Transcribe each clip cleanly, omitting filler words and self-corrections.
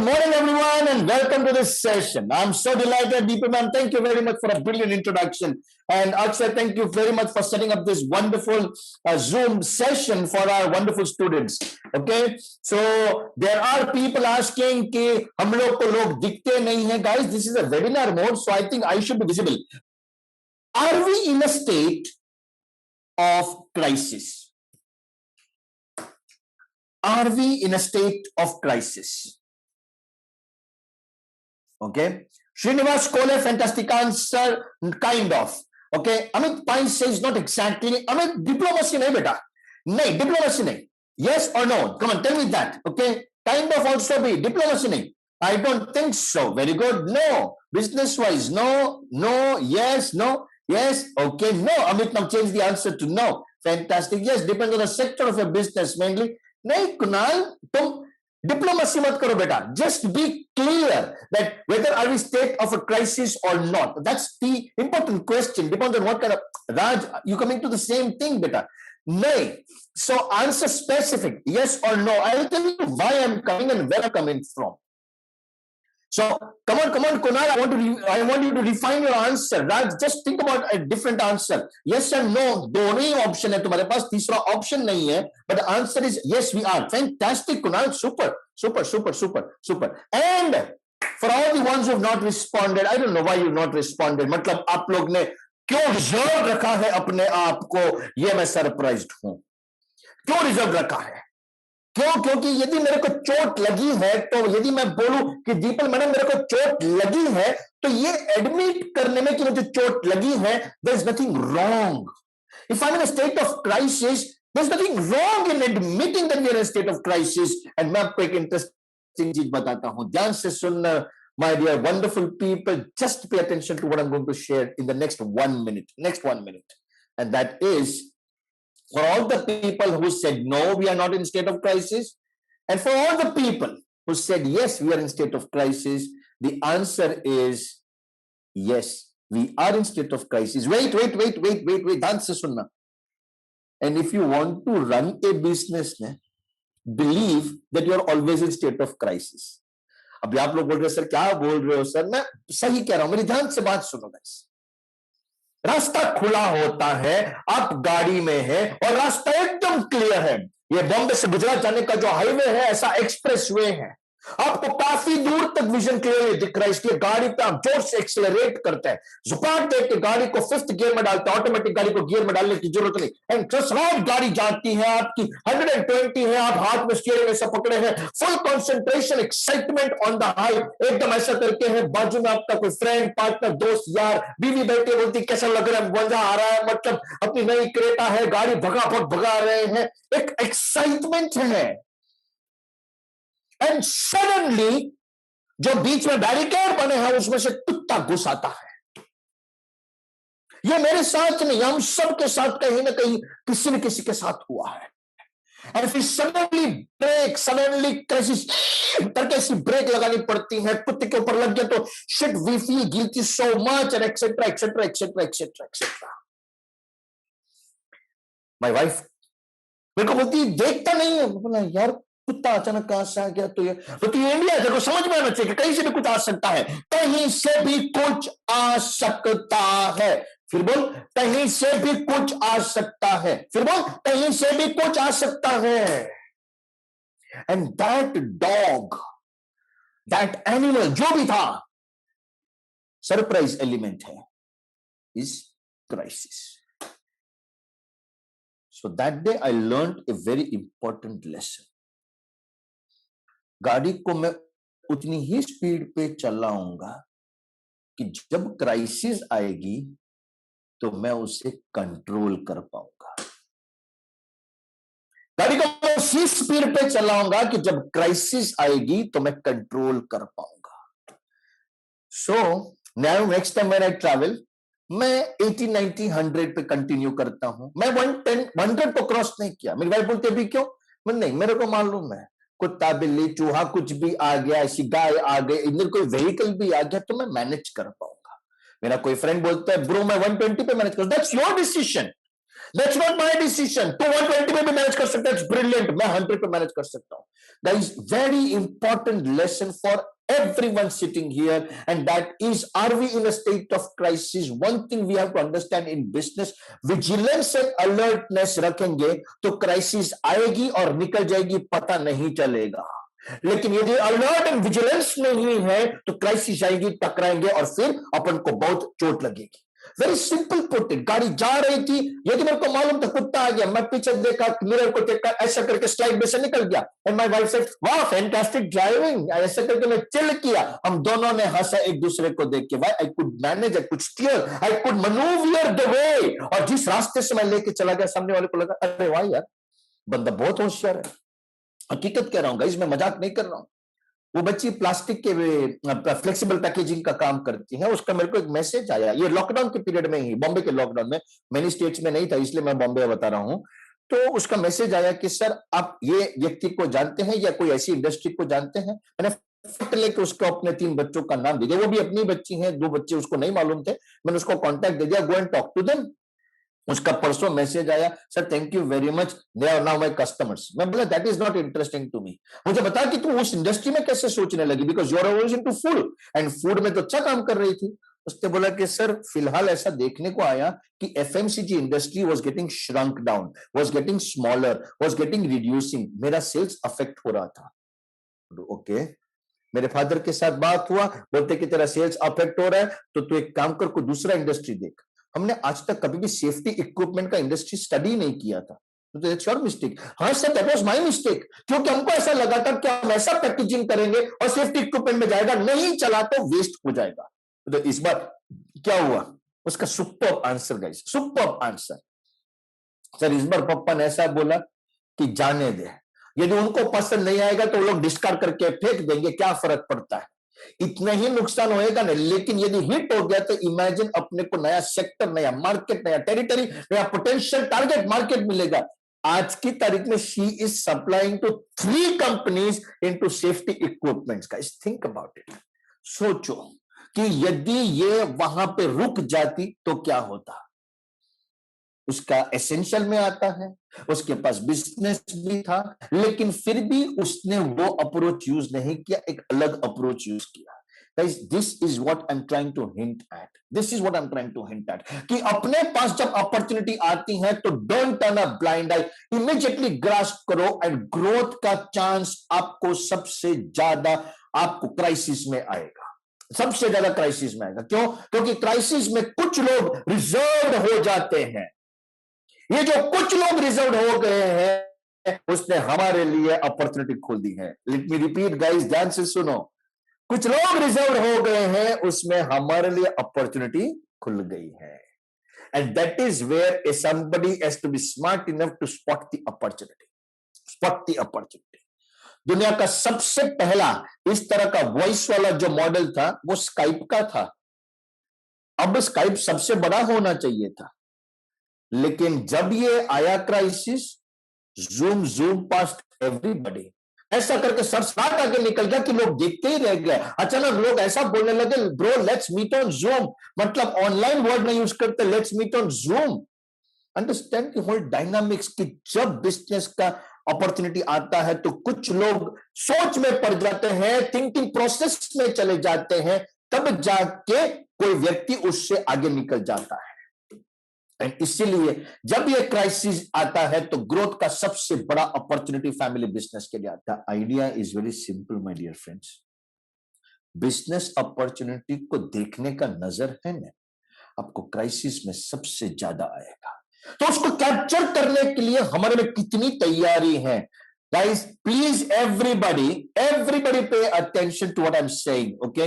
morning, everyone, and welcome to this session. I'm so delighted, Deepa ma'am. Thank you very much for a brilliant introduction. And Akshay, thank you very much for setting up this wonderful Zoom session for our wonderful students. Okay, so there are people asking कि हम लोग को लोग दिखते नहीं हैं, guys. This is a webinar mode, so I think I should be visible. Are we in a state of crisis? Are we in a state of crisis? Okay, Srinivas Kole, fantastic answer, kind of. Okay, Amit Pine says not exactly. Amit, diplomacy nahi beta. Nahi, diplomacy nahi. Yes or no? Come on, tell me that. Okay, kind of also be diplomacy nahi. I don't think so. Very good. No. Business wise, no. No. Yes. No. Yes. Okay. No. Amit, now change the answer to no. Fantastic. Yes, depends on the sector of your business mainly. Nahi, Kunal, tum diplomacy mat karo beta. Just be clear that whether are we state of a crisis or not. That's the important question. Depends on what kind of Raj you coming to the same thing beta. No. So answer specific, yes or no. I will tell you why I'm coming and where I'm coming from. So come on, Kunal. I want you to refine your answer. Raj, just think about a different answer. Yes and no. दोनों ही option है तुम्हारे पास. तीसरा option नहीं है. But the answer is yes, we are. Fantastic, Kunal. Super. And for all the ones who have not responded, I don't know why you've not responded. मतलब आप लोग ने क्यों रिजर्व रखा है अपने आप को? ये मैं सरप्राइज्ड हूं. क्यों रिजर्व रखा है? क्यों? क्योंकि यदि मेरे को चोट लगी है, तो यदि मैं बोलूं कि दीपल मैडम मेरे को चोट लगी है, तो ये एडमिट करने में कि मुझे चोट लगी है, there is nothing wrong. If I'm in a state of crisis, there's nothing wrong in admitting that we are in a state of crisis. And मैं आपको एक इंटरेस्टिंग चीज बताता हूं, ध्यान से सुनना, my dear wonderful people. Just pay attention to what I'm going to share in the next 1 minute. And that is, for all the people who said no, we are not in state of crisis, and for all the people who said yes, we are in state of crisis, the answer is yes, we are in state of crisis. Wait, answer sunna. And if you want to run a business, believe that you are always in state of crisis. अभी आप लोग बोल रहे sir क्या बोल रहे हो sir? मैं सही कह रहा हूं, मेरी ध्यान से बात सुनो गाइस. रास्ता खुला होता है, आप गाड़ी में है और रास्ता एकदम क्लियर है. ये बॉम्बे से गुजरात जाने का जो हाईवे है, ऐसा एक्सप्रेसवे है. आपको काफी दूर तक विजन क्लियर दिख रहा है. इसलिए गाड़ी पे आप जोर से एक्सेलरेट करते हैं, जुपाट दे के गाड़ी को 5th गियर में डालते हैं. ऑटोमेटिक गाड़ी को गियर में डालने की जरूरत नहीं. एंड ट्रस्ट राइट, गाड़ी जाती है आपकी 120 है, आप हाथ में स्टीयरिंग ऐसा पकड़े हैं, full concentration, excitement on the high, एकदम ऐसा करके है. बाजू में आपका कोई फ्रेंड, पार्टनर, दोस्त, यार, बीवी बैठे, बोलती कैसा लग रहा है, मजा आ रहा है, मतलब अपनी नई क्रेटा है, गाड़ी भगा रहे हैं, एक एक्साइटमेंट है. एंड सडनली जो बीच में बैरिकेड बने हैं उसमें से कुत्ता घुस आता है. ये मेरे साथ नहीं, हम सबके साथ कहीं ना कहीं किसी न किसी के साथ हुआ है. एंड फिर सडनली ब्रेक, सडनली क्राइसिस करके ऐसी ब्रेक लगानी पड़ती है. कुत्ते के ऊपर लग गया तो shit, we feel guilty so much and etcetera etcetera etcetera etcetera etcetera. My wife मेरे को बोलती देखता नहीं है. बोला यार कुत्ता अचानक कहां से आ गया? तो ये इंडिया है, देखो समझ में आना चाहिए, कहीं से भी कुछ आ सकता है. कहीं से भी कुछ आ सकता है. फिर बोल, कहीं से भी कुछ आ सकता है. फिर बोल, कहीं से भी कुछ आ सकता है. And that dog, that animal जो भी था, सरप्राइज एलिमेंट है इस crisis. So that day I learned a very important lesson. गाड़ी को मैं उतनी ही स्पीड पे चलाऊंगा कि जब क्राइसिस आएगी तो मैं उसे कंट्रोल कर पाऊंगा. गाड़ी को मैं उसी स्पीड पे चलाऊंगा कि जब क्राइसिस आएगी तो मैं कंट्रोल कर पाऊंगा. So now next time when I travel, मैं 80, 90, 100 पे कंटिन्यू करता हूं. मैं 110, 100 को क्रॉस नहीं किया. मेरी वाइफ बोलते भी क्यों? मैं नहीं, मेरे को मालूम है कुत्ता, बिल्ली, चूहा कुछ भी आ गया, ऐसी गाय आ गई, इधर कोई व्हीकल भी आ गया तो मैं मैनेज कर पाऊंगा. मेरा कोई फ्रेंड बोलता है ब्रो मैं 120 पे मैनेज करूं. That's your decision. That's not my decision. तो 120 में भी मैनेज कर सकता है, इट्स ब्रिलियंट, मैं 100 पे मैनेज कर सकता हूं। Guys, very important lesson for everyone sitting here, and that is, are we in a state of crisis? One thing we have to understand in business, vigilance and alertness रखेंगे तो crisis आएगी और निकल जाएगी, पता नहीं चलेगा। लेकिन यदि अलर्ट एंड विजिलेंस नहीं है तो क्राइसिस आएगी, टकराएंगे और फिर अपन को बहुत चोट लगेगी। वेरी सिंपल पुट इट, गाड़ी जा रही थी, यदि मेरे को मालूम था कुत्ता आ गया, मैं पीछे देखा, मिरर को देखा, ऐसा करके स्लाइड में से निकल गया, एंड माय वाइफ सेड वाह फैंटास्टिक ड्राइविंग, ऐसा करके मैं चिल किया, हम दोनों ने हंसा एक दूसरे को देख के, why I could manage, I could steer, I could manoeuvre the way, और जिस रास्ते से मैं लेके चला गया सामने वाले को लगा अरे वाह यार बंदा बहुत होशियार है। हकीकत कह रहा हूं गाइस, मैं मजाक नहीं कर रहा हूं। वो बच्ची प्लास्टिक के फ्लेक्सिबल पैकेजिंग का काम करती है, उसका मेरे को एक मैसेज आया, ये लॉकडाउन के पीरियड में ही, बॉम्बे के लॉकडाउन में, मेनी स्टेट्स में नहीं था इसलिए मैं बॉम्बे बता रहा हूं। तो उसका मैसेज आया कि सर आप ये व्यक्ति को जानते हैं या कोई ऐसी इंडस्ट्री को जानते हैं। मैंने फट लेके उसको अपने 3 बच्चों का नाम दे दिया, वो भी अपनी बच्ची हैं, 2 बच्चे उसको नहीं मालूम थे, मैंने उसको कॉन्टैक्ट दे दिया, go and talk to them. उसका परसों मैसेज आया, sir thank you very much, they are now my customers. मैं बोला that is not interesting to me, मुझे बता कि तू उस इंडस्ट्री में कैसे सोचने लगी, because you are always into food, and food में तो अच्छा काम कर रही थी। उसने बोला कि सर फिलहाल ऐसा देखने को आया कि FMCG industry was getting shrunk down, was getting smaller, was getting reducing, मेरा सेल्स अफेक्ट हो रहा था। ओके, मेरे फादर के साथ बात हुआ, बोलते कि तेरा सेल्स अफेक्ट हो रहा है तो तू एक काम कर, कोई दूसरा इंडस्ट्री देख। हमने आज तक कभी भी सेफ्टी इक्विपमेंट का इंडस्ट्री स्टडी नहीं किया था, तो दैट्स योर मिस्टेक। हाँ sir that was my mistake, क्योंकि हमको ऐसा लगा था कि हम ऐसा पैकेजिंग करेंगे और सेफ्टी इक्विपमेंट में जाएगा, नहीं चला तो वेस्ट हो जाएगा। तो इस बार क्या हुआ, उसका superb answer guys, superb answer. Sir इस बार पप्पा ने ऐसा बोला कि जाने दे, यदि उनको पसंद नहीं आएगा तो वो लोग डिस्कार्ड करके फेंक देंगे, क्या फर्क पड़ता है, इतना ही नुकसान होएगा नहीं, लेकिन यदि हिट हो गया तो इमेजिन अपने को नया सेक्टर, नया मार्केट, नया टेरिटरी, नया पोटेंशियल टारगेट मार्केट मिलेगा। आज की तारीख में she is supplying to 3 companies into safety equipments. Guys think about it, सोचो कि यदि ये वहां पे रुक जाती तो क्या होता। उसका एसेंशियल में आता है, उसके पास बिजनेस भी था, लेकिन फिर भी उसने वो अप्रोच यूज नहीं किया, एक अलग अप्रोच यूज किया। Guys, this is what I'm trying to hint at. This is what I'm trying to hint at. कि अपने पास जब अपॉर्चुनिटी आती है तो don't turn a blind I, immediately grasp करो, एंड ग्रोथ का चांस आपको सबसे ज्यादा आपको क्राइसिस में आएगा, सबसे ज्यादा क्राइसिस में आएगा। क्यों? क्योंकि क्राइसिस में कुछ लोग रिजर्व हो जाते हैं। ये जो कुछ लोग रिजर्व हो गए हैं उसने हमारे लिए अपॉर्चुनिटी खोल दी है। लेट मी रिपीट गाइस, ध्यान से सुनो, कुछ लोग रिजर्व हो गए हैं, उसमें हमारे लिए अपॉर्चुनिटी खुल गई है, and that is where somebody has to be smart enough to spot the opportunity, spot the opportunity। दुनिया का सबसे पहला इस तरह का वॉइस वाला जो मॉडल था वो स्काइप का था। अब स्काइप सबसे बड़ा होना चाहिए था, लेकिन जब ये आया क्राइसिस, जूम पास्ट एवरीबॉडी, ऐसा करके सब साथ आगे निकल गया कि लोग देखते ही रह गए। अचानक लोग ऐसा बोलने लगे, bro let's meet on Zoom, मतलब ऑनलाइन वर्ड नहीं यूज करते, let's meet on Zoom. Understand the whole dynamics कि जब बिजनेस का अपॉर्चुनिटी आता है तो कुछ लोग सोच में पड़ जाते हैं, थिंकिंग प्रोसेस में चले जाते हैं, तब जाके कोई व्यक्ति उससे आगे निकल जाता है। एंड इसीलिए जब ये क्राइसिस आता है तो ग्रोथ का सबसे बड़ा अपॉर्चुनिटी फैमिली बिजनेस के लिए आता है। Idea is very simple my dear friends, business opportunity को देखने का नजर है ना, आपको क्राइसिस में सबसे ज्यादा आएगा। तो उसको कैप्चर करने के लिए हमारे में कितनी तैयारी है। Guys please everybody pay attention to what I am saying, okay.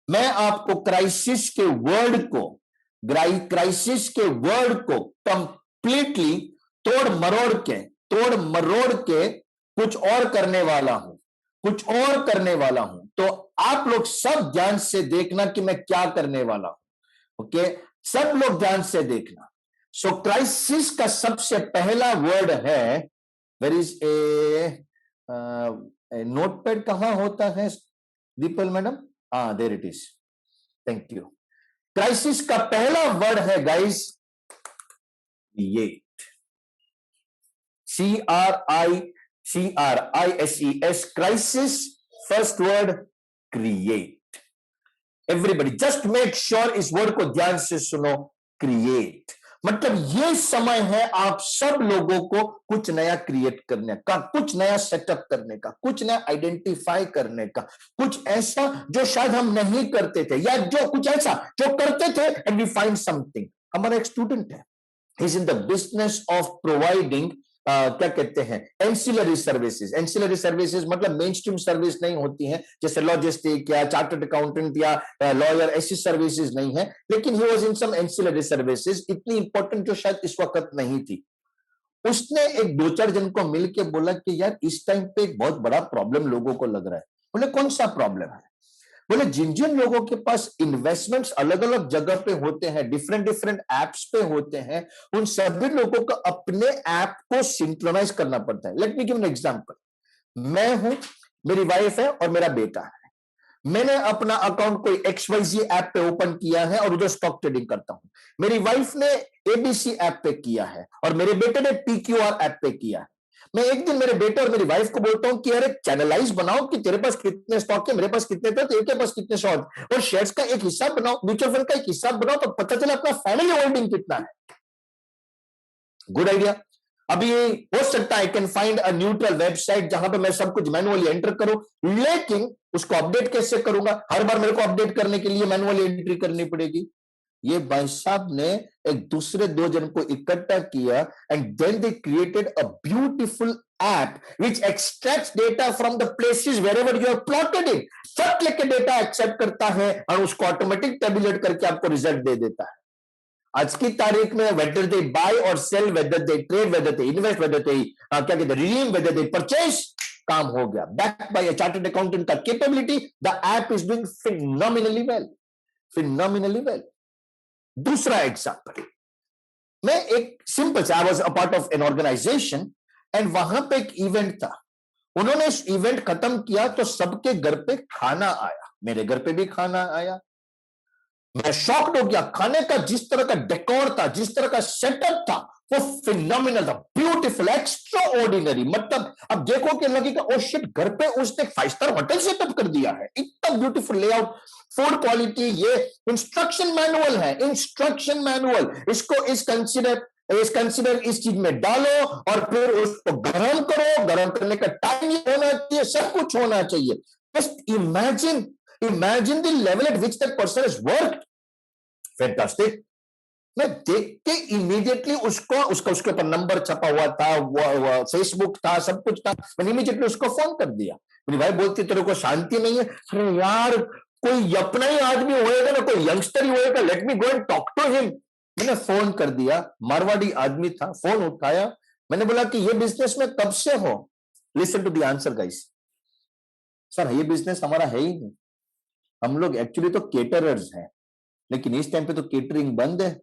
मैं आपको क्राइसिस के वर्ड को कंप्लीटली तोड़ मरोड़ के कुछ और करने वाला हूं, तो आप लोग सब ध्यान से देखना कि मैं क्या करने वाला हूं, ओके। सब लोग ध्यान से देखना। सो क्राइसिस का सबसे पहला वर्ड है, वेर इज ए नोटपैड कहां होता है Deepal madam? There it is, thank you. Crisis का पहला वर्ड है guys create. CRISES, crisis, first word create. Everybody just make sure इस वर्ड को ध्यान से सुनो, create मतलब ये समय है आप सब लोगों को कुछ नया क्रिएट करने का, कुछ नया सेटअप करने का, कुछ नया आइडेंटिफाई करने का, कुछ ऐसा जो शायद हम नहीं करते थे या जो कुछ ऐसा जो करते थे एंड वी फाइंड समथिंग. हमारा एक स्टूडेंट है, he is in the business of providing क्या कहते हैं एंसिलरी सर्विसेज. एंसिलरी सर्विसेज मतलब मेन स्ट्रीम सर्विस नहीं होती हैं, जैसे लॉजिस्टिक या चार्टर्ड अकाउंटेंट या लॉयर, ऐसी सर्विसेज नहीं है, लेकिन he was in some ancillary services, इतनी इंपॉर्टेंट जो शायद इस वक्त नहीं थी. उसने एक दो चार जन को मिलकर बोला कि यार इस टाइम पे एक बहुत बड़ा प्रॉब्लम लोगों को लग रहा है. बोले कौन सा प्रॉब्लम है? बोले जिन जिन लोगों के पास इन्वेस्टमेंट्स अलग अलग जगह पे होते हैं, डिफरेंट डिफरेंट एप्स पे होते हैं, उन सभी लोगों को अपने ऐप को सिंक्रोनाइज करना पड़ता है. Let me give an example. मैं हूं, मेरी वाइफ है और मेरा बेटा है. मैंने अपना अकाउंट कोई XYZ ऐप पे ओपन किया है और उधर स्टॉक ट्रेडिंग करता हूं. मेरी वाइफ ने ABC ऐप पे किया है और मेरे बेटे ने PQR ऐप पे किया है. मैं एक दिन मेरे बेटे और मेरी वाइफ को बोलता हूं कि अरे चैनलाइज बनाओ कि तेरे पास कितने स्टॉक है, मेरे पास कितने थे, तेरे पास कितने शॉर्ट, और शेयर्स का एक हिसाब बनाओ, म्यूचुअल फंड का एक हिसाब बनाओ, तो पता चला अपना फैमिली होल्डिंग कितना है. Good idea. अभी हो सकता है I can find a neutral website जहां पे मैं सब कुछ मैनुअली एंटर करूं, लेकिन उसको अपडेट कैसे करूंगा? हर बार मेरे को अपडेट करने के लिए मैनुअली एंट्री करनी पड़ेगी. ये भाई साहब ने एक दूसरे दो जन को इकट्ठा किया and then they created a beautiful app which extracts data from the places wherever you are plotted in. सब क्लिक के डेटा एक्सेप्ट करता है और उसको ऑटोमेटिक टेबुलेट करके आपको रिजल्ट दे देता है. आज की तारीख में वेदर दे बाय और sell, whether they trade, whether they invest, whether they क्या कहते हैं रिडीम, वेदर दे परचेज, काम हो गया. Backed by a chartered accountant का capability, the app is doing phenomenally well, phenomenally well. दूसरा एग्जांपल, मैं एक सिंपल से, I was a part of an organisation and वहां पे एक इवेंट था. उन्होंने इस इवेंट खत्म किया तो सबके घर पे खाना आया, मेरे घर पे भी खाना आया. मैं शॉक्ड हो गया. खाने का जिस तरह का डेकोर था, जिस तरह का सेटअप था, वो फिनोमिनल था, ब्यूटीफुल, एक्स्ट्रा ऑर्डिनरी. मतलब अब देखो कि लगेगा ओ शिट, घर पे उसने 5 स्टार होटल सेटअप कर दिया है, इतना ब्यूटीफुल लेआउट, फूड क्वालिटी. ये इंस्ट्रक्शन मैनुअल है, इंस्ट्रक्शन मैनुअल. इसको कंसिडर इस चीज में डालो और फिर उसको गर्म करो, गर्म करने का टाइम होना चाहिए, सब कुछ होना चाहिए. Just imagine the level eight which that person has worked. Fantastic. मैं देख के इमीडिएटली उसके ऊपर नंबर छपा हुआ था, वो फेसबुक था, सब कुछ था. मैंने इमीडिएटली उसको फोन कर दिया. मेरी भाई बोलती तेरे को शांति नहीं है? अरे यार कोई अपना ही आदमी होएगा ना, कोई यंगस्टर ही होएगा, let me go and talk to him. मैंने फोन कर दिया, मारवाड़ी आदमी था. फोन उठाया, मैंने बोला कि ये बिजनेस में कब से हो? Listen to the answer guys. Sir ये बिजनेस हमारा है ही नहीं, हम लोग एक्चुअली तो केटरर्स हैं, लेकिन इस टाइम पे तो केटरिंग बंद है.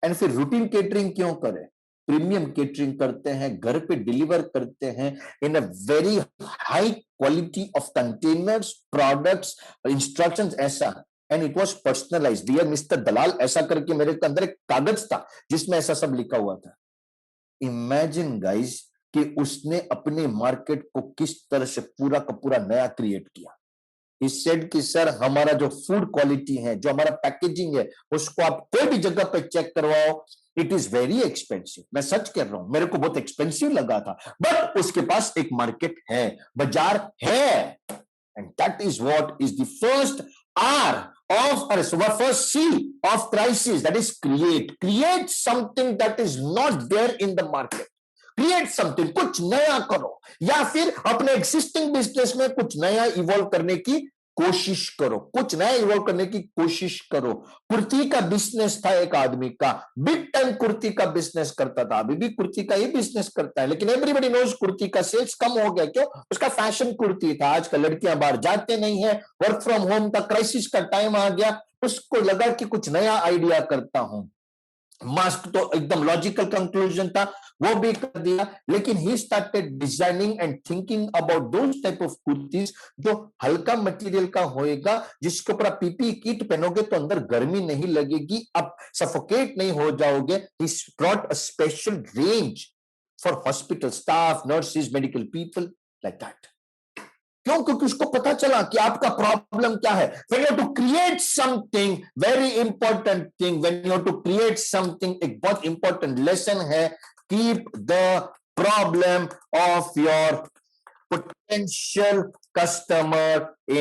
एंड फिर रूटीन केटरिंग क्यों करें? प्रीमियम केटरिंग करते हैं, घर पे डिलीवर करते हैं in a very high quality of containers, products, instructions, ऐसा. And it was personalised, dear mister Dalal, ऐसा करके मेरे अंदर एक कागज था जिसमें ऐसा सब लिखा हुआ था. इमेजिन गाइस कि उसने अपने मार्केट को किस तरह से पूरा का पूरा नया क्रिएट किया. He said कि सर हमारा जो फूड क्वालिटी है, जो हमारा पैकेजिंग है, उसको आप कोई भी जगह पे चेक करवाओ, इट इज वेरी एक्सपेंसिव. मैं सच कह रहा हूं, मेरे को बहुत एक्सपेंसिव लगा था, बट उसके पास एक मार्केट है, बाजार है. And that is what is the first R of, or first C of crisis, that is create something that is not there in the market. Create something, कुछ नया करो, या फिर अपने एग्जिस्टिंग बिजनेस में कुछ नया इवॉल्व करने की कोशिश करो, कुछ नया इवॉल्व करने की कोशिश करो. कुर्ती का बिजनेस था एक आदमी का, बिग टाइम कुर्ती का बिजनेस करता था, अभी भी कुर्ती का ही बिजनेस करता है, लेकिन एवरीबॉडी नोज कुर्ती का सेल्स कम हो गया. क्यों? उसका फैशन कुर्ती था. आजकल लड़कियां बाहर जाते नहीं है, वर्क फ्रॉम होम का क्राइसिस का टाइम आ गया, उसको लगा कि कुछ नया आइडिया करता हूं. मास्क तो एकदम लॉजिकल कंक्लूजन था, वो भी कर दिया, लेकिन he started designing and thinking about those type of kurtis जो हल्का मटेरियल का होएगा, जिसके ऊपर आप पीपी किट पहनोगे तो अंदर गर्मी नहीं लगेगी, आप सफोकेट नहीं हो जाओगे। He brought a special range for hospital staff, nurses, medical people, like that. क्यों? क्योंकि उसको पता चला कि आपका प्रॉब्लम क्या है। When you have to create something, very important thing, when you have to create something, एक बहुत important lesson है, keep the problem of your potential customer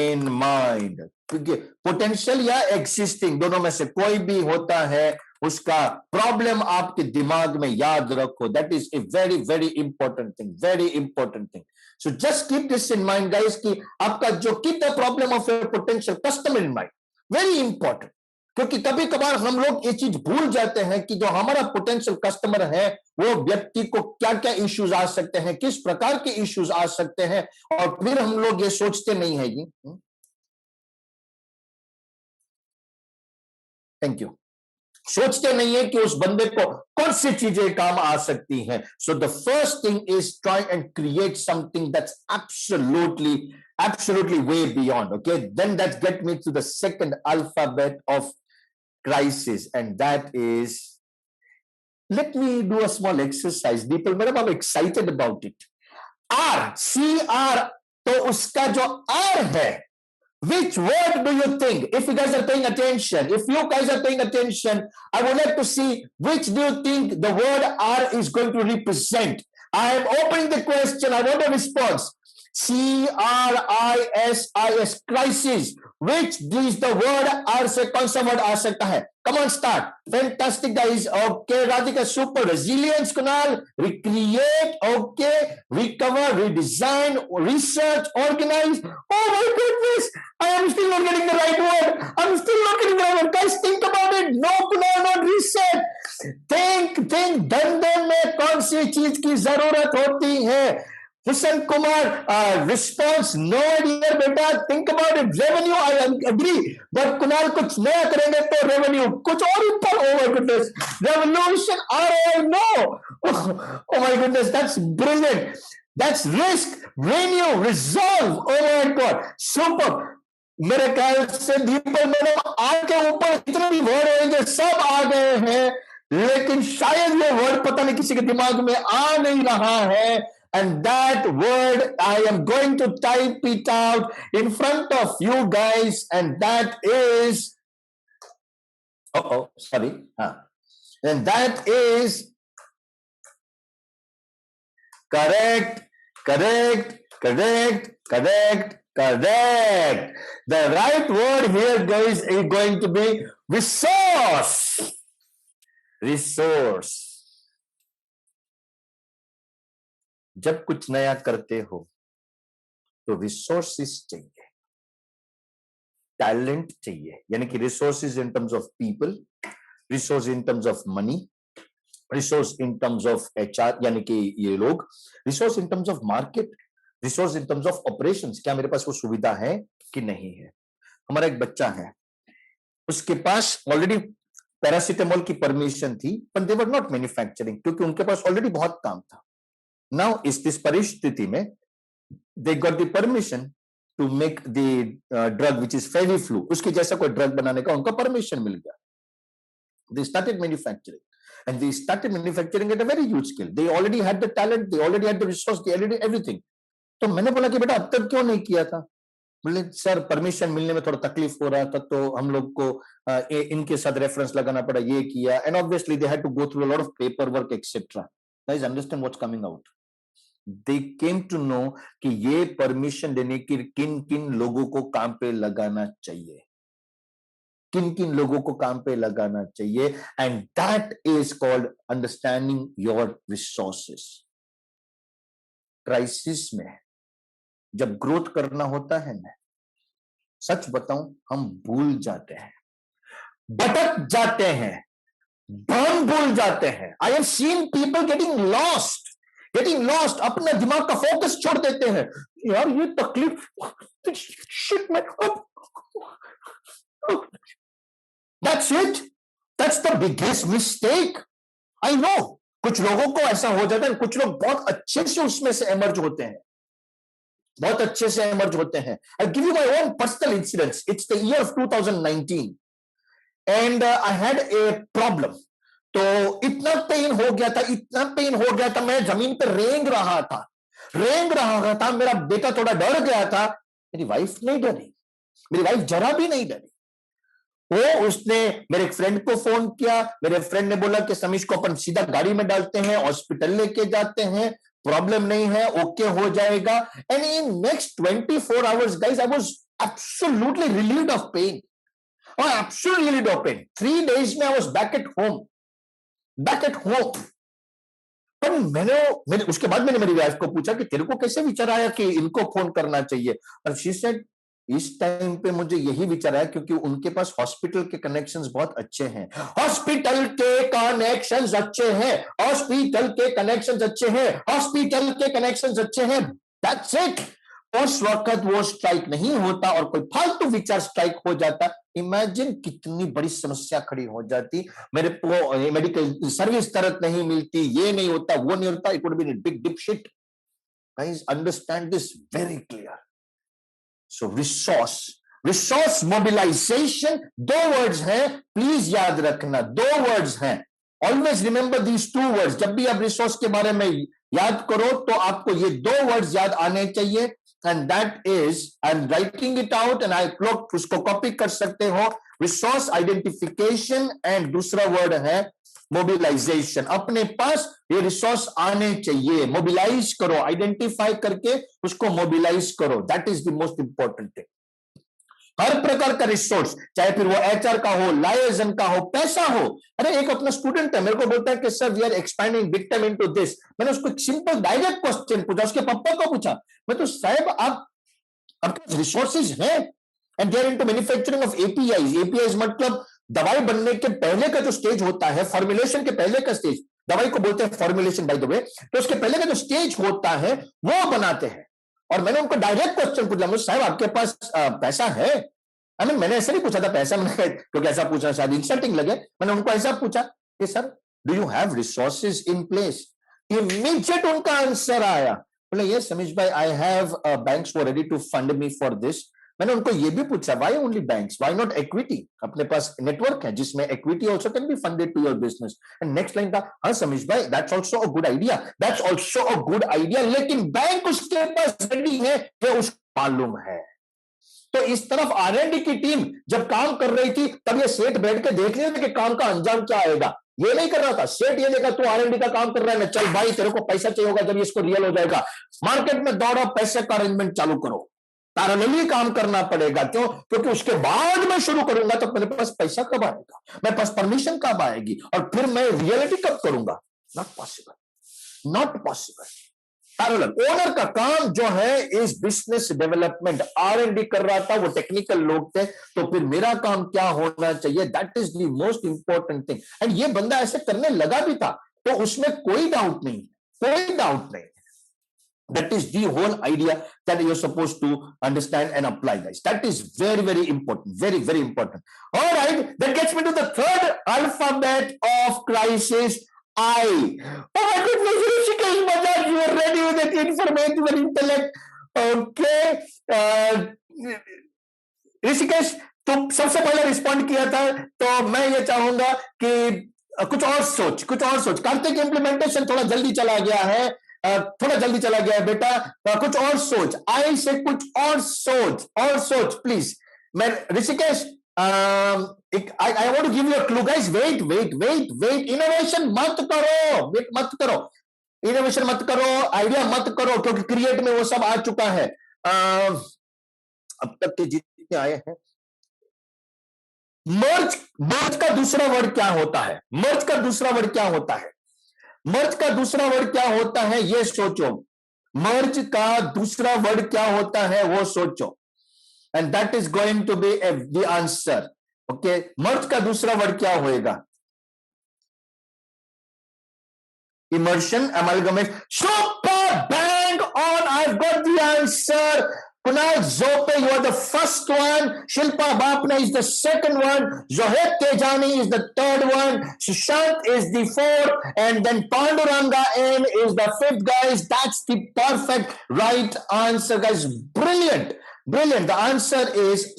in mind। क्योंकि पोटेंशियल या एग्जिस्टिंग दोनों में से कोई भी होता है, उसका प्रॉब्लम आपके दिमाग में याद रखो। That is a very very important thing, very important thing. So just keep this in mind guys कि आपका जो keep the problem of your potential customer in mind, very important. क्योंकि कभी कभार हम लोग ये चीज भूल जाते हैं कि जो हमारा पोटेंशियल कस्टमर है, वो व्यक्ति को क्या क्या इश्यूज आ सकते हैं, किस प्रकार के इश्यूज आ सकते हैं, और फिर हम लोग ये सोचते नहीं है जी। Thank you. सोचते नहीं है कि उस बंदे को कौन सी चीजें काम आ सकती हैं। So the first thing is try and create something that's absolutely way beyond, okay? Then that get me to the second alphabet of crisis, and that is, let me do a small exercise, people, madam, I'm excited about it। CR, तो उसका जो R है, which word do you think, if you guys are paying attention, if you guys are paying attention, I would like to see which do you think the word R is going to represent। I am opening the question, I want a response। CRISIS, crisis, which is the word R से कौन सा word आ सकता है? Come on, start। Fantastic guys, okay, Radhika, super। Resilience, Kunal, recreate, okay, recover, redesign, research, organize। Oh my goodness, I am still not getting the right word, I'm still not getting the right word। Guys, think about it। No, Kunal, not research। think धंधे में कौन सी चीज की जरूरत होती है? Hussain Kumar, response, no idea बेटा, think about it। revenue, I agree, but Kunal कुछ नया करेंगे तो revenue कुछ और ऊपर। oh my goodness, revolution, ROI, no। oh my goodness, that's brilliant। that's risk, renew, resolve, oh my god, super। मेरे ख्याल से दीपक मैडम आपके ऊपर जितने भी वर्ड होंगे सब आ गए हैं, लेकिन शायद ये वर्ड पता नहीं किसी के दिमाग में आ नहीं रहा है। And that word, I am going to type it out in front of you guys, and that is, sorry, and that is correct, correct, correct, correct, correct। The right word here, guys, is going to be resource, resource। जब कुछ नया करते हो तो resources चाहिए, talent चाहिए, यानी कि resources in terms of people, resource in terms of money, resource in terms of HR, यानी कि ये लोग, resource in terms of market, resource in terms of operations, क्या मेरे पास वो सुविधा है कि नहीं है। हमारा एक बच्चा है, उसके पास ऑलरेडी पैरासिटामोल की परमिशन थी, पर दे वर नॉट मैन्युफैक्चरिंग, क्योंकि उनके पास ऑलरेडी बहुत काम था। नाउ इस परिस्थिति में they got the permission to make the drug which is Feviflu, उसके जैसा कोई ड्रग बनाने का उनको परमिशन मिल गया। they started manufacturing, and they started manufacturing at a very huge scale। they already had the talent, they already had the resource, they already everything। तो मैंने बोला कि बेटा अब तक क्यों नहीं किया था? बोले सर परमिशन मिलने में थोड़ा तकलीफ हो रहा था, तो हम लोग को इनके साथ रेफरेंस लगाना पड़ा, ये किया, and obviously they had to go through a lot of paperwork etcetera. Guys understand what's coming out. They came to know कि ये परमिशन देने की किन किन लोगों को काम पे लगाना चाहिए, किन किन लोगों को काम पे लगाना चाहिए, and that is called understanding your resources. Crisis में जब ग्रोथ करना होता है ना, सच बताऊं हम भूल जाते हैं, भटक जाते हैं, भ्रम भूल जाते हैं। I have seen people getting lost, अपना दिमाग का फोकस छोड़ देते हैं। यार ये तकलीफ, शिट में, that's it. That's the biggest mistake. I know कुछ लोगों को ऐसा हो जाता है, कुछ लोग बहुत अच्छे से उसमें से एमर्ज होते हैं, बहुत अच्छे से एमर्ज होते हैं। I give you my own personal incidents. It's the year of 2019 and I had a problem. तो इतना पेन हो गया था, इतना पेन हो गया था, मैं जमीन पर रेंग रहा था। मेरा बेटा थोड़ा डर गया था, मेरी वाइफ नहीं डरी, मेरी वाइफ जरा भी नहीं डरी। वो उसने मेरे एक फ्रेंड को फोन किया, मेरे फ्रेंड ने बोला कि समीश को अपन सीधा गाड़ी में डालते हैं, हॉस्पिटल लेके जाते हैं, प्रॉब्लम नहीं है, ओके हो जाएगा। And in next 24 hours guys I was absolutely relieved of pain, और absolutely relieved of pain. 3 days में I was back at home. पर मैंने उसके बाद मैंने मेरी वाइफ को पूछा कि तेरे को कैसे विचार आया कि इनको फोन करना चाहिए, और शी सेड इस टाइम पे मुझे यही विचार आया क्योंकि उनके पास हॉस्पिटल के कनेक्शंस बहुत अच्छे हैं, हॉस्पिटल के कनेक्शंस अच्छे हैं, हॉस्पिटल के कनेक्शंस अच्छे हैं, हॉस्पिटल के कनेक्शंस अच्छे हैं। That's it. उस वक्त वो स्ट्राइक नहीं होता और कोई फालतू विचार स्ट्राइक हो जाता, इमेजिन कितनी बड़ी समस्या खड़ी हो जाती। मेरे को मेडिकल सर्विस तरत नहीं मिलती, ये नहीं होता, वो नहीं होता, it would be big deep shit. Guys understand this very clear. So resource mobilisation, 2 words हैं, प्लीज याद रखना, 2 वर्ड्स हैं। Always remember these 2 words. जब भी आप रिसोर्स के बारे में याद करो तो आपको ये 2 वर्ड्स याद आने चाहिए, and that is, I am writing it out and I लोग उसको कॉपी कर सकते हो, रिसोर्स आइडेंटिफिकेशन एंड दूसरा वर्ड है मोबिलाइजेशन। अपने पास ये रिसोर्स आने चाहिए, मोबिलाइज करो, आइडेंटिफाई करके उसको मोबिलाइज करो, that is the most important thing. हर प्रकार का रिसोर्स, चाहे फिर वो एचआर का हो, लाइजन का हो, पैसा हो। अरे एक अपना स्टूडेंट है, मेरे को बोलता है कि sir we are expanding big time into this. मैंने उसको सिंपल डायरेक्ट क्वेश्चन पूछा, उसके पापा को पूछा, मैं तो साहब आप आपके रिसोर्सेज हैं, and they are into manufacturing of APIs. APIs मतलब दवाई बनने के पहले का जो स्टेज होता है, फॉर्मुलेशन के पहले का स्टेज, दवाई को बोलते हैं फॉर्मुलेशन बाय द वे। तो उसके पहले का जो स्टेज होता है वो बनाते हैं। और मैंने उनको डायरेक्ट क्वेश्चन पूछा, साहब आपके पास पैसा है? मैंने ऐसे नहीं पूछा था पैसा, मैंने क्योंकि ऐसा पूछना शायद इंसल्टिंग लगे, मैंने उनको ऐसा पूछा कि sir do you have resources in place? Immediate उनका आंसर आया, बोले यस समीश भाई I have banks for ready to fund me for this. मैंने उनको ये भी पूछा why only banks, why not equity? अपने पास नेटवर्क है जिसमें equity also can be funded to your business. And next line था, हाँ समीश भाई that's also a good idea, that's also a good idea, लेकिन बैंक उसके पास रेडी है, ये उसको मालूम है। तो इस तरफ आरएनडी की टीम जब काम कर रही थी तब ये सेठ बैठ के देख रहे थे कि काम का अंजाम क्या आएगा। ये नहीं कर रहा था सेठ, ये देखा तू आरएनडी का काम कर रहा है ना, चल भाई तेरे को पैसा चाहिए होगा जब इसको रियल हो जाएगा, मार्केट में दौड़ो, पैसे का अरेंजमेंट चालू करो, पैरेलली काम करना पड़ेगा। क्यों? क्योंकि उसके बाद मैं शुरू करूंगा तो मेरे पास पैसा कब आएगा, मेरे पास परमिशन कब आएगी, और फिर मैं रियलिटी कब करूंगा? Not possible, not possible. Parallel owner का काम जो है इस बिजनेस डेवलपमेंट, आरएनडी कर रहा था, वो टेक्निकल लोग थे, तो फिर मेरा काम क्या होना चाहिए, that is the most important thing. And ये बंदा ऐसे करने लगा भी था, तो उसमें कोई डाउट नहीं, कोई डाउट नहीं। That is the whole idea that you're supposed to understand and apply, guys. That is very, very important. Very, very important. All right. That gets me to the third alphabet of crisis, I. Oh my goodness, Rishikesh Bajaj, you are ready with that informative and intellect. Okay. Rishikesh, तुम सबसे पहले respond किया था, तो मैं ये चाहूंगा कि कुछ और सोच। कार्तिक इंप्लीमेंटेशन थोड़ा जल्दी चला गया है, बेटा, कुछ और सोच, आई से कुछ और सोच प्लीज। मैं Rishikesh, I want to give you a clue guys, wait, innovation मत करो, आइडिया मत करो, क्योंकि क्रिएट में वो सब आ चुका है। अब तक के जितने आए हैं, मर्ज का दूसरा वर्ड क्या होता है? मर्ज का दूसरा वर्ड क्या होता है, ये सोचो। मर्ज का दूसरा वर्ड क्या होता है वो सोचो, and that is going to be the answer. Okay, merge का दूसरा वर्ड क्या होएगा? Immersion, amalgamation, super, bang on, I got the answer. Kunal Zope, you are the first one. Shilpa Bapna is the second one. Zohaib Tejani is the third one. Sushant is the fourth. And then Panduranga N is the fifth, guys. That's the perfect right answer, guys. Brilliant. Brilliant. The answer is,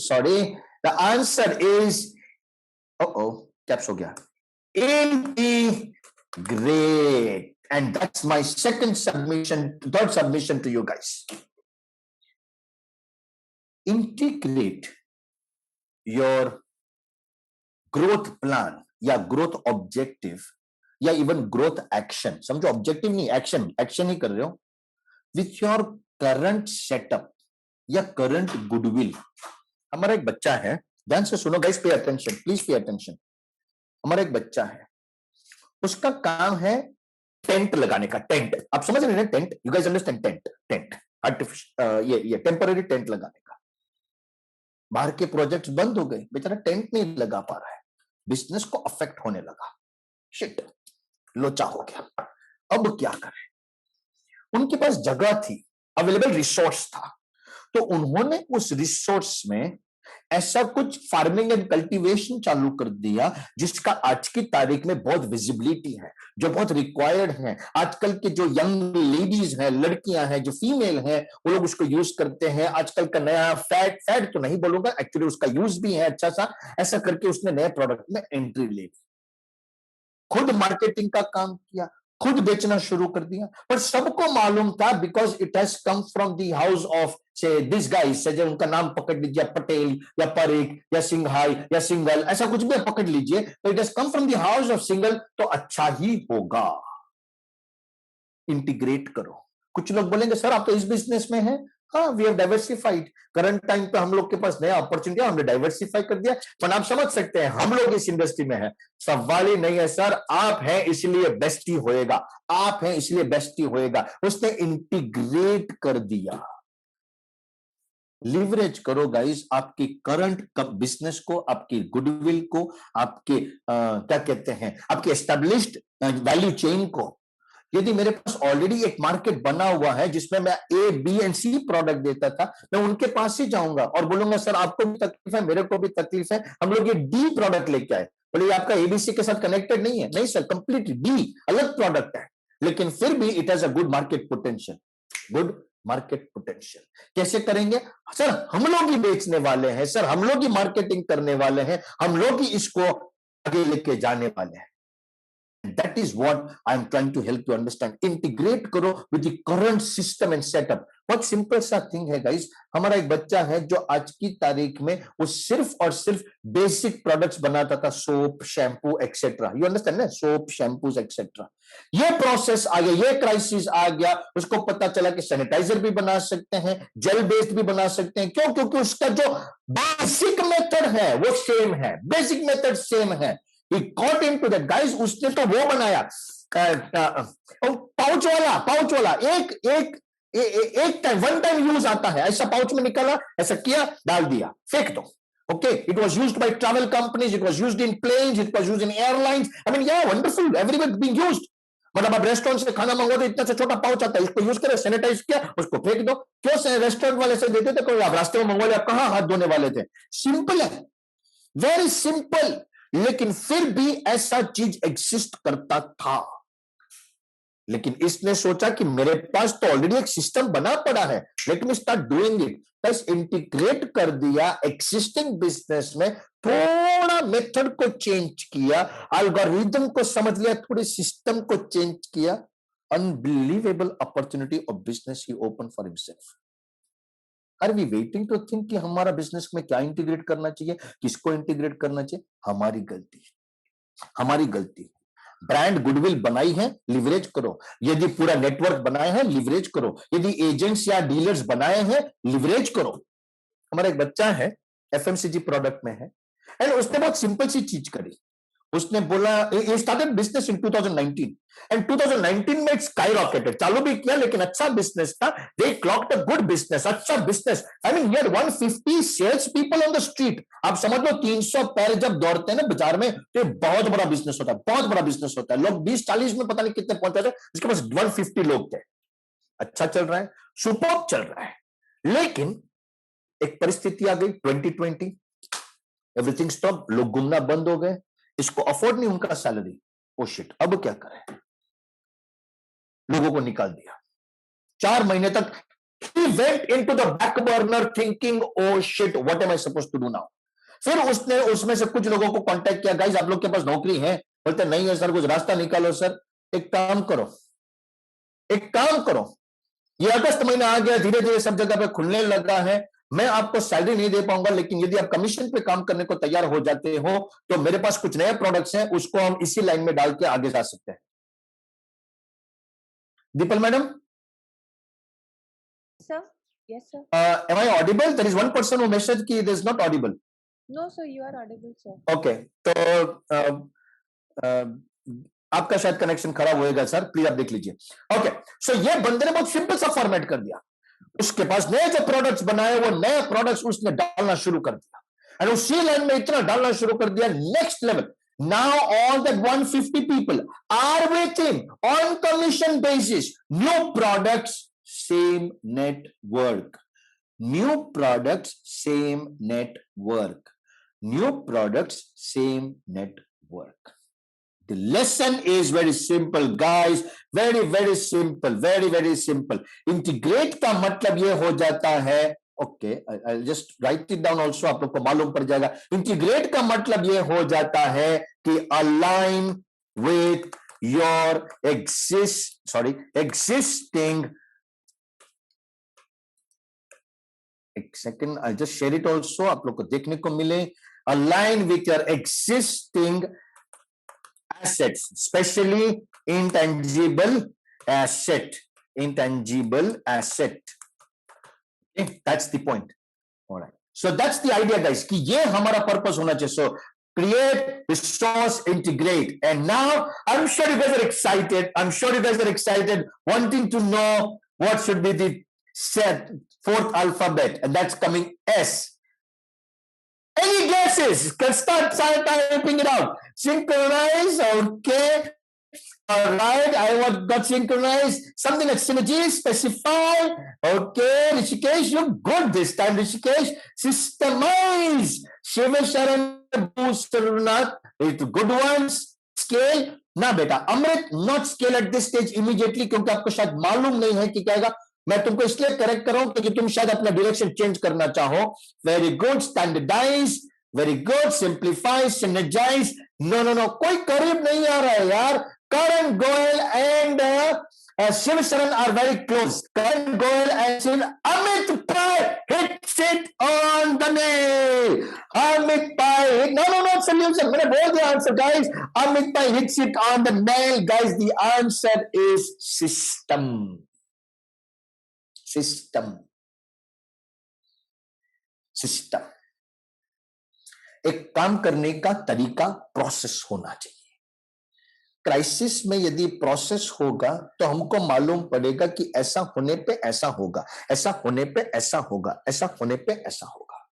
caps ho gaya. Integrate. And that's my third submission to you guys. Integrate your growth plan या growth objective या even growth action. समझो objective नहीं, action ही कर रहे हो with your current setup या current goodwill. हमारा एक बच्चा है, ध्यान से सुनो guys, pay attention, please pay attention. हमारा एक बच्चा है, उसका काम है टेंट लगाने का. टेंट आप समझ रहे हैं? Tent, you guys understand tent artificial ये टेम्पररी टेंट लगाने का. बाहर के प्रोजेक्ट्स बंद हो गए, बेचारा टेंट नहीं लगा पा रहा है, बिजनेस को अफेक्ट होने लगा. शिट, लोचा हो गया. अब क्या करें? उनके पास जगह थी, अवेलेबल रिसोर्स था, तो उन्होंने उस रिसोर्स में ऐसा कुछ फार्मिंग एंड कल्टीवेशन चालू कर दिया जिसका आज की तारीख में बहुत विजिबिलिटी है, जो बहुत रिक्वायर्ड है. आजकल के जो यंग लेडीज हैं, लड़कियां हैं, जो फीमेल हैं, वो लोग उसको यूज करते हैं. आजकल का नया फैड तो नहीं बोलूंगा, एक्चुअली उसका यूज भी है अच्छा सा. ऐसा करके उसने नए प्रोडक्ट में एंट्री ली, खुद मार्केटिंग का काम किया, खुद बेचना शुरू कर दिया. पर सबको मालूम था, because it has come from the house of से दिस गाइस, से उनका नाम पकड़ लीजिए, पटेल या परेख या सिंघाई या सिंगल, ऐसा कुछ भी पकड़ लीजिए, तो it has come from the house of single, तो अच्छा ही होगा. इंटीग्रेट करो. कुछ लोग बोलेंगे सर आप तो इस बिजनेस में हैं. हाँ, we have diversified. Current time पे हम लोग के पास नया अपॉर्चुनिटी, हमने डाइवर्सिफाई कर दिया. पर आप समझ सकते हैं हम लोग इस इंडस्ट्री में हैं. सवाल ही नहीं है सर, आप हैं इसलिए बेस्ट ही होएगा, आप हैं इसलिए बेस्ट ही होएगा. उसने इंटीग्रेट कर दिया. लिवरेज करो गाइस आपकी करंट बिजनेस को, आपकी गुडविल को, आपके क्या कहते हैं, आपके एस्टेब्लिश्ड वैल्यू चेन को. यदि मेरे पास ऑलरेडी एक मार्केट बना हुआ है जिसमें मैं ए, बी एंड सी प्रोडक्ट देता था, मैं उनके पास ही जाऊंगा और बोलूंगा सर आपको भी तकलीफ है, मेरे को भी तकलीफ है, हम लोग ये डी प्रोडक्ट लेके आए. बोले आपका एबीसी के साथ कनेक्टेड नहीं है. नहीं सर, कंप्लीटली डी अलग प्रोडक्ट है, लेकिन फिर भी it has a good market potential. Good market potential कैसे करेंगे सर? हम लोग ही बेचने वाले हैं सर, हम लोग ही मार्केटिंग करने वाले हैं, हम लोग ही इसको आगे लेके जाने वाले हैं. That is what I am trying to help you understand. Integrate करो with the current system and setup. बहुत सिंपल सा थिंग है गाइस. हमारा एक बच्चा है जो आज की तारीख में वो सिर्फ और सिर्फ बेसिक प्रोडक्ट्स बनाता था, soap, shampoo etcetera. You understand ना? Soap, shampoos etcetera. ये प्रोसेस आ गया, ये क्राइसिस आ गया, उसको पता चला कि सैनिटाइजर भी बना सकते हैं, जेल बेस्ड भी बना सकते हैं. क्यों? क्योंकि उसका जो बेसिक मेथड है वो सेम है, बेसिक मेथड सेम है. He got into that, guys. उसने तो वो बनाया पाउच वाला एक टाइम, वन टाइम यूज आता है, ऐसा पाउच में निकाला, ऐसा किया, डाल दिया, फेंक दो. Okay, it was used by travel companies, it was used in planes, it was used in airlines. I mean, yeah, wonderful, everywhere being used. मतलब आप रेस्टोरेंट से खाना मंगवा दो, इतना सा छोटा पाउच आता है, इसको यूज करें, सैनिटाइज किया, उसको फेंक दो. क्यों रेस्टोरेंट वाले से देते थे? कोई आप रास्ते में मंगवा लिया, आप कहां हाथ धोने वाले थे? सिंपल है, वेरी सिंपल. लेकिन फिर भी ऐसा चीज एग्जिस्ट करता था. लेकिन इसने सोचा कि मेरे पास तो ऑलरेडी एक सिस्टम बना पड़ा है, let me start doing it. बस इंटीग्रेट कर दिया एग्जिस्टिंग बिजनेस में, थोड़ा मेथड को चेंज किया, एल्गोरिथम को समझ लिया, थोड़े सिस्टम को चेंज किया. Unbelievable opportunity of business he open for himself. Are we waiting to think कि हमारा बिजनेस में क्या इंटीग्रेट करना चाहिए, किसको इंटीग्रेट करना चाहिए? हमारी गलती. ब्रांड गुडविल बनाई है, लिवरेज करो. यदि पूरा नेटवर्क बनाए हैं, लिवरेज करो. यदि एजेंट्स या डीलर्स बनाए हैं, लिवरेज करो. हमारा एक बच्चा है, एफएमसीजी प्रोडक्ट में है, एंड उसने बहुत सिंपल सी चीज करी. उसने बोला, he started business in 2019 and 2019 में skyrocketed. चालू भी किया लेकिन अच्छा बिजनेस था. They clocked a good business, अच्छा business. I mean, he had 150 sales people on the street. आप समझ लो 300 पैर जब दौड़ते हैं ना बाजार में, तो बहुत बड़ा बिजनेस होता है, बहुत बड़ा बिजनेस होता है. लोग 20-40 में पता नहीं कितने पहुंचे थे, उसके पास 150 लोग थे. अच्छा चल रहा है, सुपर चल रहा है. लेकिन एक परिस्थिति आ गई 2020, एवरीथिंग स्टॉप, लोग घूमना बंद हो गए, इसको अफोर्ड नहीं उनका सैलरी, ओ शिट, अब क्या करें, लोगों को निकाल दिया 4 महीने तक। He went into the back burner thinking, oh shit, what am I supposed to do now? फिर उसने उसमें से कुछ लोगों को कांटेक्ट किया, गाइस आप लोग के पास नौकरी है? बोलते नहीं है सर, कुछ रास्ता निकालो सर। एक काम करो, एक काम करो, ये अगस्त महीना आ गया, धीरे धीरे सब जगह पे खुलने लगा है, मैं आपको सैलरी नहीं दे पाऊंगा, लेकिन यदि आप कमीशन पे काम करने को तैयार हो जाते हो तो मेरे पास कुछ नए प्रोडक्ट्स हैं, उसको हम इसी लाइन में डाल के आगे जा सकते हैं। The people madam, Sir? Yes, sir. Am I audible? There is one person who messaged कि it is not audible. No, sir, you are audible, sir. Okay, तो आपका शायद कनेक्शन खराब होएगा सर, प्लीज आप देख लीजिए। ओके, सो ये बंदे ने बहुत सिंपल सा फॉर्मेट कर दिया, उसके पास नए जो प्रोडक्ट्स बनाए वो नए प्रोडक्ट्स उसने डालना शुरू कर दिया, एंड उसी लाइन में इतना डालना शुरू कर दिया, next level. Now all that 150 people are with him on commission basis. New products, same network. New products, same network. New products, same network. The lesson is very simple, guys. Very, very simple. Very, very simple. Integrate का मतलब ये हो जाता है, okay, I'll just write it down also, आप लोग को मालूम पड़ जाएगा। इंटीग्रेट का मतलब ये हो जाता है कि अलाइन विथ योर existing, एक second, I just share it also, आप लोग को देखने को मिले, align with your existing assets, especially intangible asset. Okay, that's the point. All right. So that's the idea, guys, कि ये हमारा पर्पस होना चाहिए. So create, resource, integrate. And now I'm sure you guys are excited. Wanting to know what should be the set fourth alphabet, and that's coming S. Any guesses? Can start typing it out. Synchronize, okay. All right, got synchronized. Something like synergy, specify. Okay, Rishikesh, you're good this time, Rishikesh. Systemize. Shiva Sharan, Boosternath, it's good ones. Scale. ना बेटा, अमृत, not scale at this stage immediately, क्योंकि आपको शायद मालूम नहीं है कि क्या आएगा। मैं तुमको इसलिए करेक्ट कर रहा हूं क्योंकि तुम शायद अपना डायरेक्शन चेंज करना चाहो। Very good, standardise, very good, simplify, synergise. No, कोई करीब नहीं आ रहा है यार। Karan Goyal and Shiv Sharan are very close. Karan Goyal and Shiv, Amit Pai hits it on the nail. Amit Pai, no, solution. मैंने बोल दिया answer, guys. Amit Pai hits it on the nail, guys. The answer is system. एक काम करने का तरीका, process होना चाहिए। क्राइसिस में यदि प्रोसेस होगा तो हमको मालूम पड़ेगा कि ऐसा होने पे ऐसा होगा, ऐसा होने पे ऐसा होगा, ऐसा होने पे ऐसा होगा।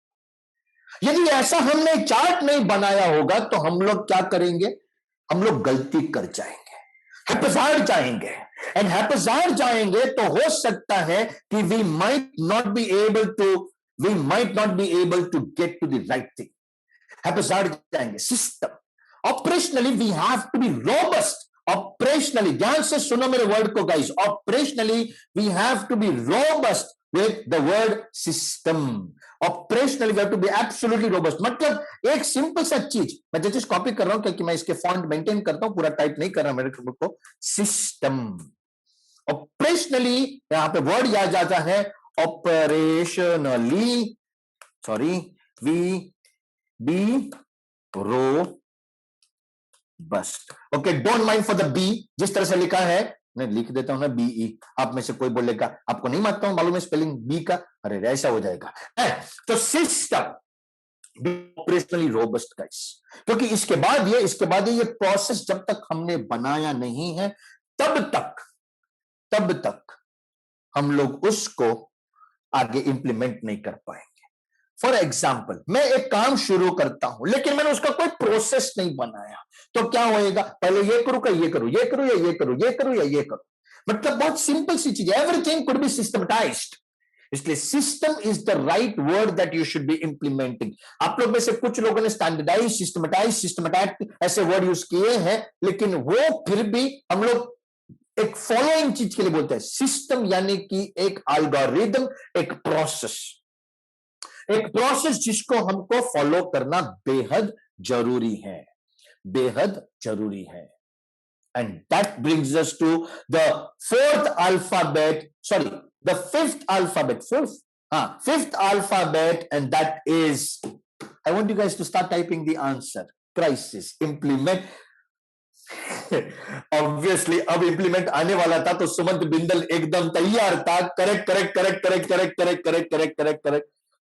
यदि ऐसा हमने चार्ट नहीं बनाया होगा तो हम लोग क्या करेंगे? हम लोग गलती कर जाएंगे, हैप्पीजार्ड जाएंगे, एंड हैप्पीजार्ड जाएंगे तो हो सकता है कि we might not be able to get to the right thing. हैप्पीजार्ड जाएंगे। System, operationally we have to be robust. Operationally, ध्यान से सुनो मेरे वर्ड को guys, operationally we have to be robust with the word system. Operationally we have to be absolutely robust. मतलब एक simple सा चीज, मैं जस्ट कॉपी कर रहा हूं क्योंकि मैं इसके फॉन्ट मेंटेन करता हूं, पूरा टाइप नहीं कर रहा मेरे को। सिस्टम, ऑपरेशनली यहां पे वर्ड याद जाता है operationally, sorry, we be robust. Okay, don't mind for the be, जिस तरह से लिखा है मैं लिख देता हूं ना, बीई। आप में से कोई बोलेगा आपको नहीं मानता हूं, मालूम है स्पेलिंग बी का, अरे ऐसा हो जाएगा। तो सिस्टम ऑपरेशनली रोबस्ट गाइस, क्योंकि इसके बाद ये प्रोसेस जब तक हमने बनाया नहीं है तब तक हम लोग उसको आगे इंप्लीमेंट नहीं कर पाएंगे। फॉर एग्जाम्पल, मैं एक काम शुरू करता हूं लेकिन मैंने उसका कोई प्रोसेस नहीं बनाया, तो क्या होएगा? पहले ये करूं या ये करूं, ये करूं या ये करूं, ये करूं या ये करूं। मतलब बहुत सिंपल सी चीज है, एवरीथिंग कुड बी सिस्टमटाइज्ड। इसलिए system is the right word that you should be implementing. आप लोग में से कुछ लोगों ने स्टैंडर्डाइज, सिस्टमैटिक ऐसे वर्ड यूज किए हैं, लेकिन वो फिर भी हम लोग एक फॉलोइंग चीज के लिए बोलते हैं। सिस्टम यानी कि एक एल्गोरिथम, एक प्रोसेस जिसको हमको फॉलो करना बेहद जरूरी है, बेहद जरूरी है। And that brings us to the fifth alphabet, and that is, I want you guys to start typing the answer. Crisis, implement. Obviously, अब implement आने वाला था तो सुमंत बिंदल एकदम तैयार था। Correct.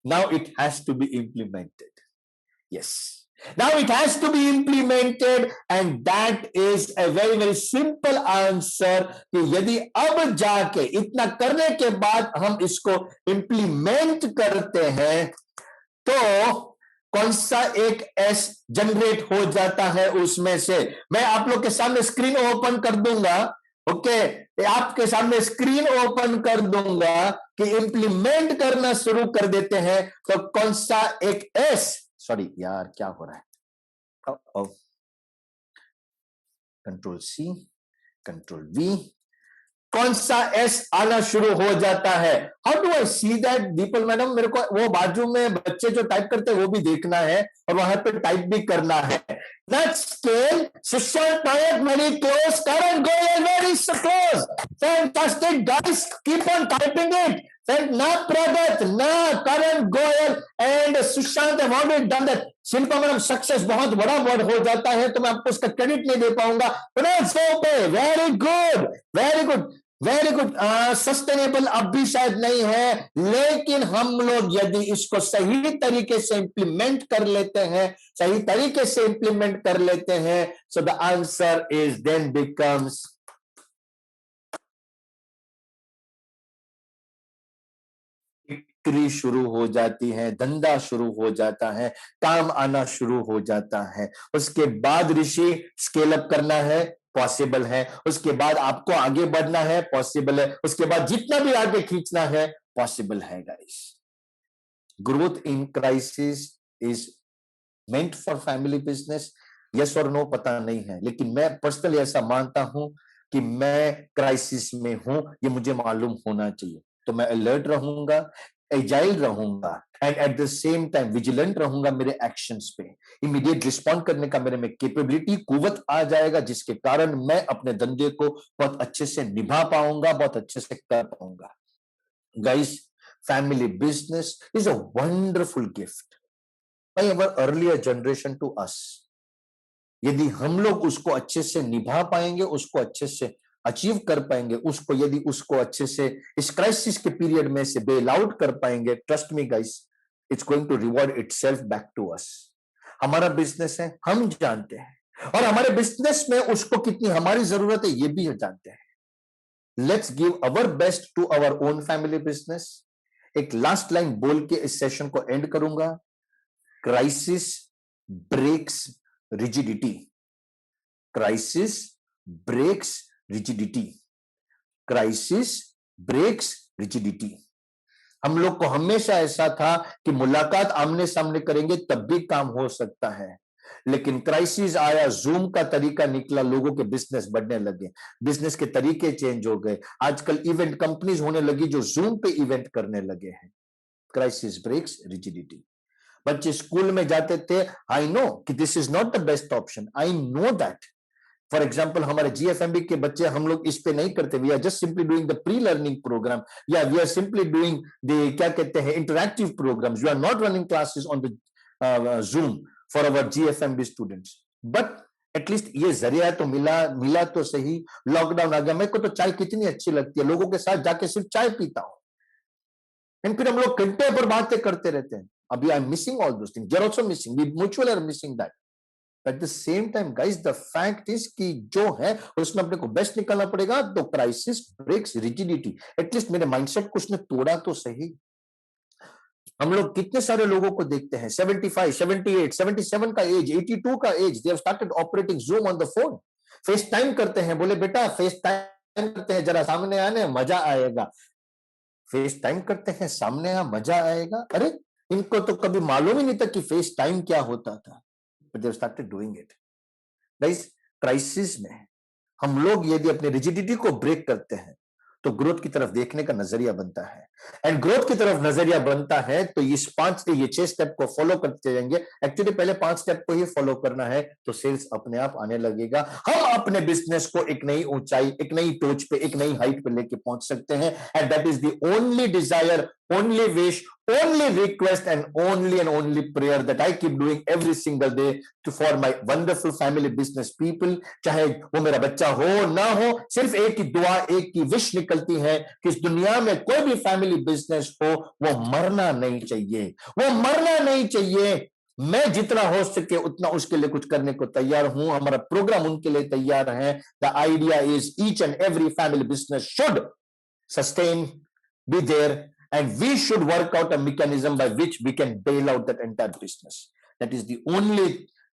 Now it has to be implemented. Yes. Now it has to be implemented, and that is a very very simple answer कि यदि अब जाके इतना करने के बाद हम इसको implement करते हैं तो कौन सा एक एस जनरेट हो जाता है उसमें से। मैं आप लोग के सामने स्क्रीन ओपन कर दूंगा, ओके आपके सामने स्क्रीन ओपन कर दूंगा कि इंप्लीमेंट करना शुरू कर देते हैं तो कौन सा एक एस, सॉरी यार क्या हो रहा है, कंट्रोल सी कंट्रोल वी, कौन सा एस आना शुरू हो जाता है। How do I see that Deepal madam, मेरे को वो बाजू में बच्चे जो टाइप करते हैं वो भी देखना है और वहां पे टाइप भी करना है। Next scale, Sushant Nayak very close, Karan Goyal very close, fantastic guys, keep on typing it. ना प्रगत ना Karan Goyal and Sushant have already done that. Shilpa madam success बहुत बड़ा वर्ड हो जाता है तो मैं आपको उसका क्रेडिट नहीं दे पाऊंगा। Very good very good very good. Sustainable अब भी शायद नहीं है, लेकिन हम लोग यदि इसको सही तरीके से इंप्लीमेंट कर लेते हैं, सही तरीके से इंप्लीमेंट कर लेते हैं, so the answer is then becomes बिक्री शुरू हो जाती है, धंधा शुरू हो जाता है, काम आना शुरू हो जाता है। उसके बाद ऋषि स्केल अप करना है, पॉसिबल है। उसके बाद आपको आगे बढ़ना है, पॉसिबल है। उसके बाद जितना भी आगे खींचना है, पॉसिबल है guys. Growth in crisis is meant for family business, yes और नो पता नहीं है, लेकिन मैं पर्सनली ऐसा मानता हूं कि मैं क्राइसिस में हूं, ये मुझे मालूम होना चाहिए। तो मैं अलर्ट रहूंगा, एजाइल रहूंगा and eight the same time vigilant रहूंगा मेरे एक्शंस पे। इमीडिएट रिस्पॉन्ड करने का मेरे में कैपेबिलिटी, कुवत आ जाएगा, जिसके कारण मैं अपने धंधे को बहुत अच्छे से निभा पाऊंगा, बहुत अच्छे से कर पाऊंगा। Guys, family business is a wonderful gift by our earlier generation to us. यदि हम लोग उसको अच्छे से निभा पाएंगे, उसको अच्छे से अचीव कर पाएंगे, उसको यदि उसको अच्छे से इस क्राइसिस के पीरियड में से बेल आउट कर पाएंगे, trust me guys, it's going to reward itself back to us. हमारा बिजनेस है, हम जानते हैं, और हमारे बिजनेस में उसको कितनी हमारी जरूरत है ये भी जानते हैं। Let's give our best to our own family business. एक लास्ट लाइन बोल के इस सेशन को एंड करूंगा। Crisis breaks rigidity, crisis breaks rigidity, crisis breaks rigidity. हम लोग को हमेशा ऐसा था कि मुलाकात आमने सामने करेंगे तब भी काम हो सकता है, लेकिन क्राइसिस आया, जूम का तरीका निकला, लोगों के बिजनेस बढ़ने लगे, बिजनेस के तरीके चेंज हो गए। आजकल इवेंट कंपनीज होने लगी जो जूम पे इवेंट करने लगे हैं। Crisis breaks rigidity. बच्चे स्कूल में जाते थे, आई नो कि this is not the best option, I know that. For example हमारे जीएफएमबी के बच्चे, हम लोग इस पे नहीं करते, we are just simply doing the pre learning programme, या we are simply doing the क्या कहते हैं interactive programmes. We are not running classes on the Zoom for our GFMB students, but at least ये जरिया तो मिला तो सही। लॉकडाउन आ गया, मेरे को तो चाय कितनी अच्छी लगती है, लोगों के साथ जाके सिर्फ चाय पीता हूं, एंड फिर हम लोग घंटे पर बातें करते रहते हैं। अभी I am missing all those things, you are also missing, we mutually are missing that. At the same time guys, the fact is कि जो है उसमें अपने को बेस्ट निकालना पड़ेगा। तो क्राइसिस ब्रेक्स रिजिडिटी, एटलीस्ट मेरे माइंडसेट को उसने तोड़ा तो सही। हम लोग कितने सारे लोगों को देखते हैं 75, 78, 77 का एज, 82 का age, they have started operating Zoom on the phone. FaceTime करते हैं, बोले बेटा फेस टाइम करते हैं, जरा सामने आने मजा आएगा। फेस टाइम करते हैं, सामने आ मजा आएगा। अरे इनको तो कभी मालूम ही नहीं था कि फेस टाइम क्या होता था, but they started doing it. Guys, crisis में हम लोग यदि अपने रिजिडिटी को ब्रेक करते हैं तो ग्रोथ की तरफ देखने का नजरिया बनता है, एंड ग्रोथ की तरफ नजरिया बनता है तो ये 6 स्टेप को फॉलो करते जाएंगे। एक्चुअली पहले 5 स्टेप को ही फॉलो करना है तो सेल्स अपने आप आने लगेगा। हम अपने बिजनेस को एक नई ऊंचाई, एक नई टोच पे, एक नई हाइट पे लेके पहुंच सकते हैं, and that is the only desire, only wish, only request and only prayer that I keep doing every single day for my wonderful family business people। चाहे वो मेरा बच्चा हो ना हो, सिर्फ एक ही दुआ, एक ही विश निकलती है कि इस दुनिया में कोई भी फैमिली बिजनेस हो, वो मरना नहीं चाहिए, वो मरना नहीं चाहिए। मैं जितना हो सके उतना उसके लिए कुछ करने को तैयार हूं, हमारा प्रोग्राम उनके लिए तैयार है। The idea is each and every family business should sustain, be there, and we should work out a mechanism by which we can bail out that entire business. That is the only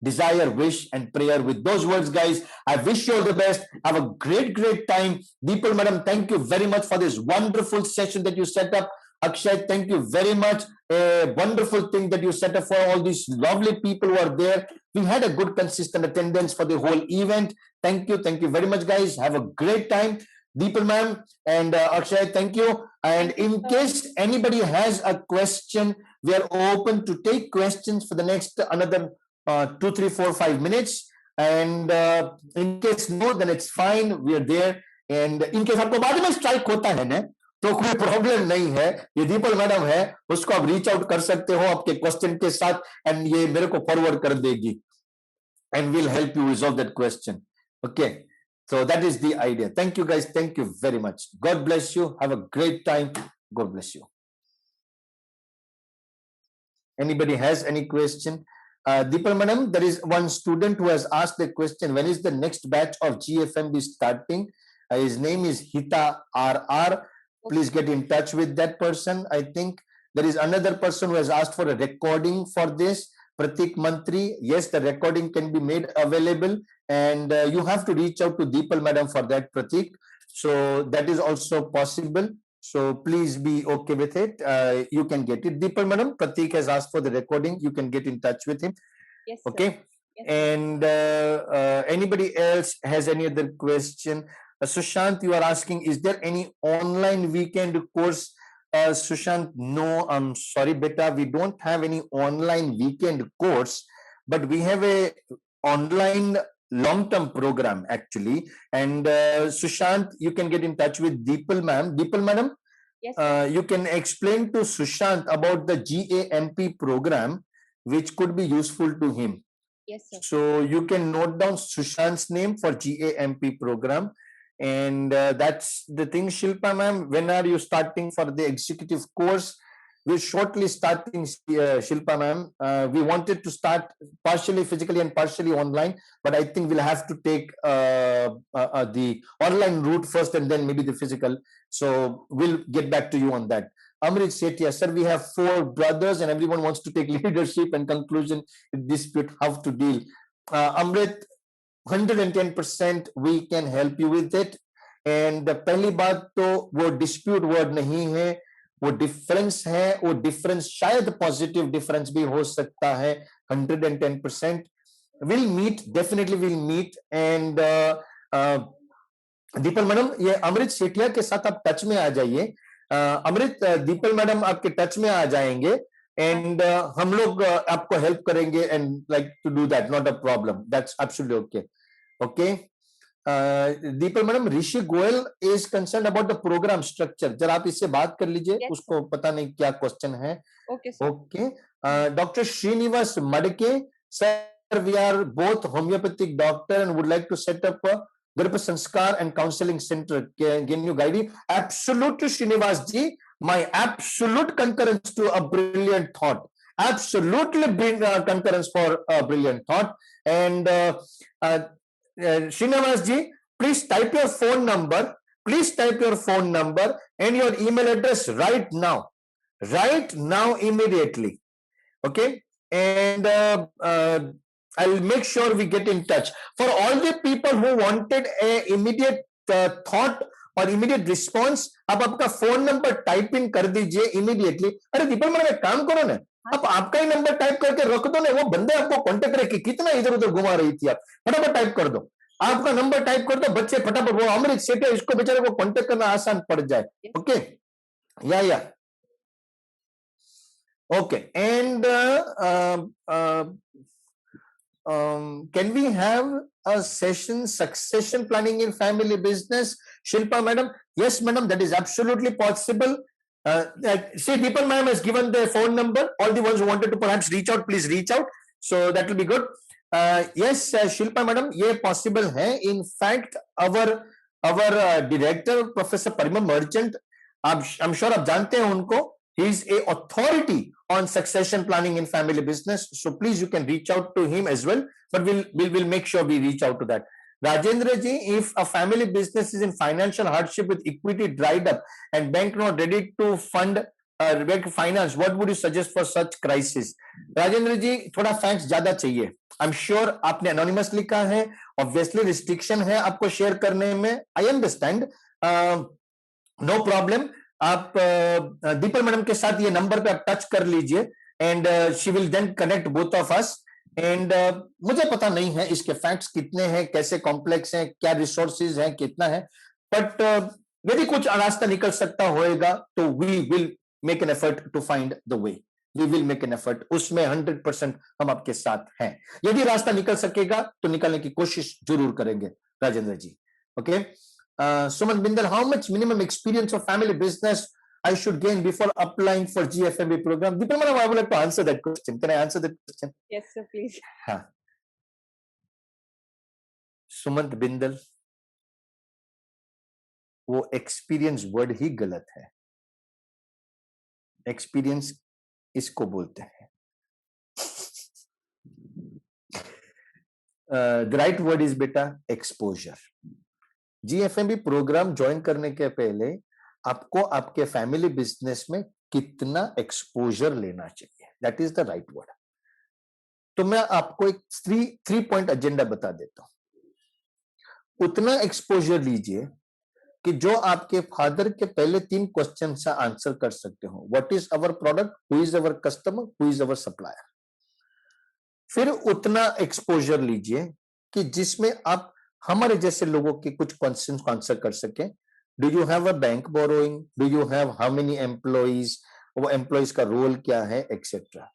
desire, wish, and prayer. With those words, guys, I wish you all the best. Have a great time. Deepal madam, thank you very much for this wonderful session that you set up. Akshay, thank you very much. A wonderful thing that you set up for all these lovely people who are there. We had a good consistent attendance for the whole event. Thank you very much, guys. Have a great time. Deepal ma'am and Akshay, thank you. And in case anybody has a question, we are open to take questions for the next another 2, 3, 4, 5 minutes. And in case no, then it's fine. We are there. And in case आपको बाद में strike होता है ना, तो कोई problem नहीं है। ये दीपल मैडम है, उसको आप रीच आउट कर सकते हो आपके क्वेश्चन के साथ, एंड ये मेरे को फॉरवर्ड कर देगी, and we'll help you resolve that question. Okay. So that is the idea. Thank you, guys. Thank you very much. God bless you. Have a great time. God bless you. Anybody has any question? Deepal madam, there is one student who has asked a question. When is the next batch of GFMB starting? His name is Hita RR. Please get in touch with that person. I think there is another person who has asked for a recording for this. Pratik Mantri, yes, the recording can be made available, and you have to reach out to Deepal madam for that, Pratik. So that is also possible. So please be okay with it. You can get it. Deepal madam, Pratik has asked for the recording. You can get in touch with him. Yes, okay. Yes, and anybody else has any other question? Sushant, you are asking, is there any online weekend course? Sushant, no, I'm sorry, beta, we don't have any online weekend course, but we have a online long-term program actually. And Sushant, you can get in touch with Deepal ma'am. Deepal madam, yes, you can explain to Sushant about the GAMP program, which could be useful to him. Yes, sir. So you can note down Sushant's name for GAMP program. And that's the thing. Shilpa ma'am, when are you starting for the executive course? We're shortly starting, Shilpa ma'am. We wanted to start partially physically and partially online, but I think we'll have to take the online route first and then maybe the physical. So we'll get back to you on that. Amrit Setia, sir, we have 4 brothers and everyone wants to take leadership and conclusion dispute, how to deal. Amrit, 110% we can help you with it. And पहली बात तो वो dispute word नहीं है, वो difference है, वो difference शायद positive difference भी हो सकता है। 110% we'll meet, definitely we'll meet. And the people madam, ये अमृत सेठिया के साथ आप टच में आ जाइए। अमृत, दीपल मैडम आपके टच में आ जाएंगे, and हम लोग आपको हेल्प करेंगे, and like to do that, not a problem, that's absolutely okay. Okay. The people madam, Rishi Goyal is concerned about the program structure. जरा आप इससे बात कर लीजिए, Yes, उसको पता नहीं क्या क्वेश्चन है। Okay, sir. Okay. Dr. Srinivas Madke, sir, we are both homeopathic doctor and would like to set up a Garpa Sanskar and counseling center. Can you guide me? Absolutely, Srinivas ji. My absolute concurrence to a brilliant thought. Absolutely concurrence for a brilliant thought. And Srinivas ji, please type your phone number. Please type your phone number and your email address right now. Right now, immediately. Okay. And I'll make sure we get in touch. For all the people who wanted a immediate thought और immediate response आप आपका phone number type in कर दीजिए immediately. अरे the people madam एक काम करो ना, आप आपका ही नंबर टाइप करके रख दो ना, वो बंदे आपको कांटेक्ट रखे, कितना इधर उधर घुमा रही थी आप, फटाफट टाइप कर दो, आपका नंबर टाइप कर दो, बच्चे फटाफट, वो अमृत सेठ है, इसको बेचारे को कांटेक्ट करना आसान पड़ जाए। ओके, या okay, and can we have a session succession planning in family business? Shilpa madam, yes madam, that is absolutely possible. See, Deepal madam has given their phone number. All the ones who wanted to perhaps reach out, please reach out. So that will be good. Yes, Shilpa madam, ये possible है. In fact, our director, Professor Parima Merchant, I'm sure आप जानते हैं उनको. He is a authority on succession planning in family business. So please, you can reach out to him as well. But we'll make sure we reach out to that. Rajendra ji, if a family business is in financial hardship with equity dried up and bank not ready to fund finance, what would you suggest for such crisis? Rajendra ji, थोड़ा facts ज्यादा चाहिए. I'm sure आपने anonymous लिखा है. Obviously restriction है आपको share करने में. I understand. No problem. आप दीपल मैडम के साथ ये नंबर पे आप टच कर लीजिए and she will then connect both of us. And मुझे पता नहीं है इसके फैक्ट्स कितने हैं, कैसे कॉम्प्लेक्स हैं, क्या रिसोर्सेज हैं, कितना है, बट यदि कुछ रास्ता निकल सकता होएगा तो we will make an effort to find the way. We will make an effort, उसमें 100% हम आपके साथ हैं. यदि रास्ता निकल सकेगा तो निकालने की कोशिश जरूर करेंगे Rajendra ji. Okay, Suman Bindal, how much minimum experience of family business I should gain before applying for GFMB program? Deepal madam, I would like to answer that question. Can I answer that question? Yes, sir, please. हाँ. सुमंत बिंदल, वो experience word ही गलत है. Experience इसको बोलते हैं. The right word is बेटा exposure. जीएफएमबी programme join करने के पहले आपको आपके फैमिली बिजनेस में कितना एक्सपोजर लेना चाहिए, that is the right word. तो मैं आपको एक 3 पॉइंट एजेंडा बता देता हूं. उतना एक्सपोजर लीजिए कि जो आपके फादर के पहले 3 क्वेश्चन से आंसर कर सकते हो. What is our product, who is our customer, who is our supplier. फिर उतना एक्सपोजर लीजिए कि जिसमें आप हमारे जैसे लोगों के कुछ क्वेश्चन को आंसर कर सके. Do you have a bank borrowing, do you have how many employees, वो एम्प्लॉइज का रोल क्या है, एक्सेट्रा.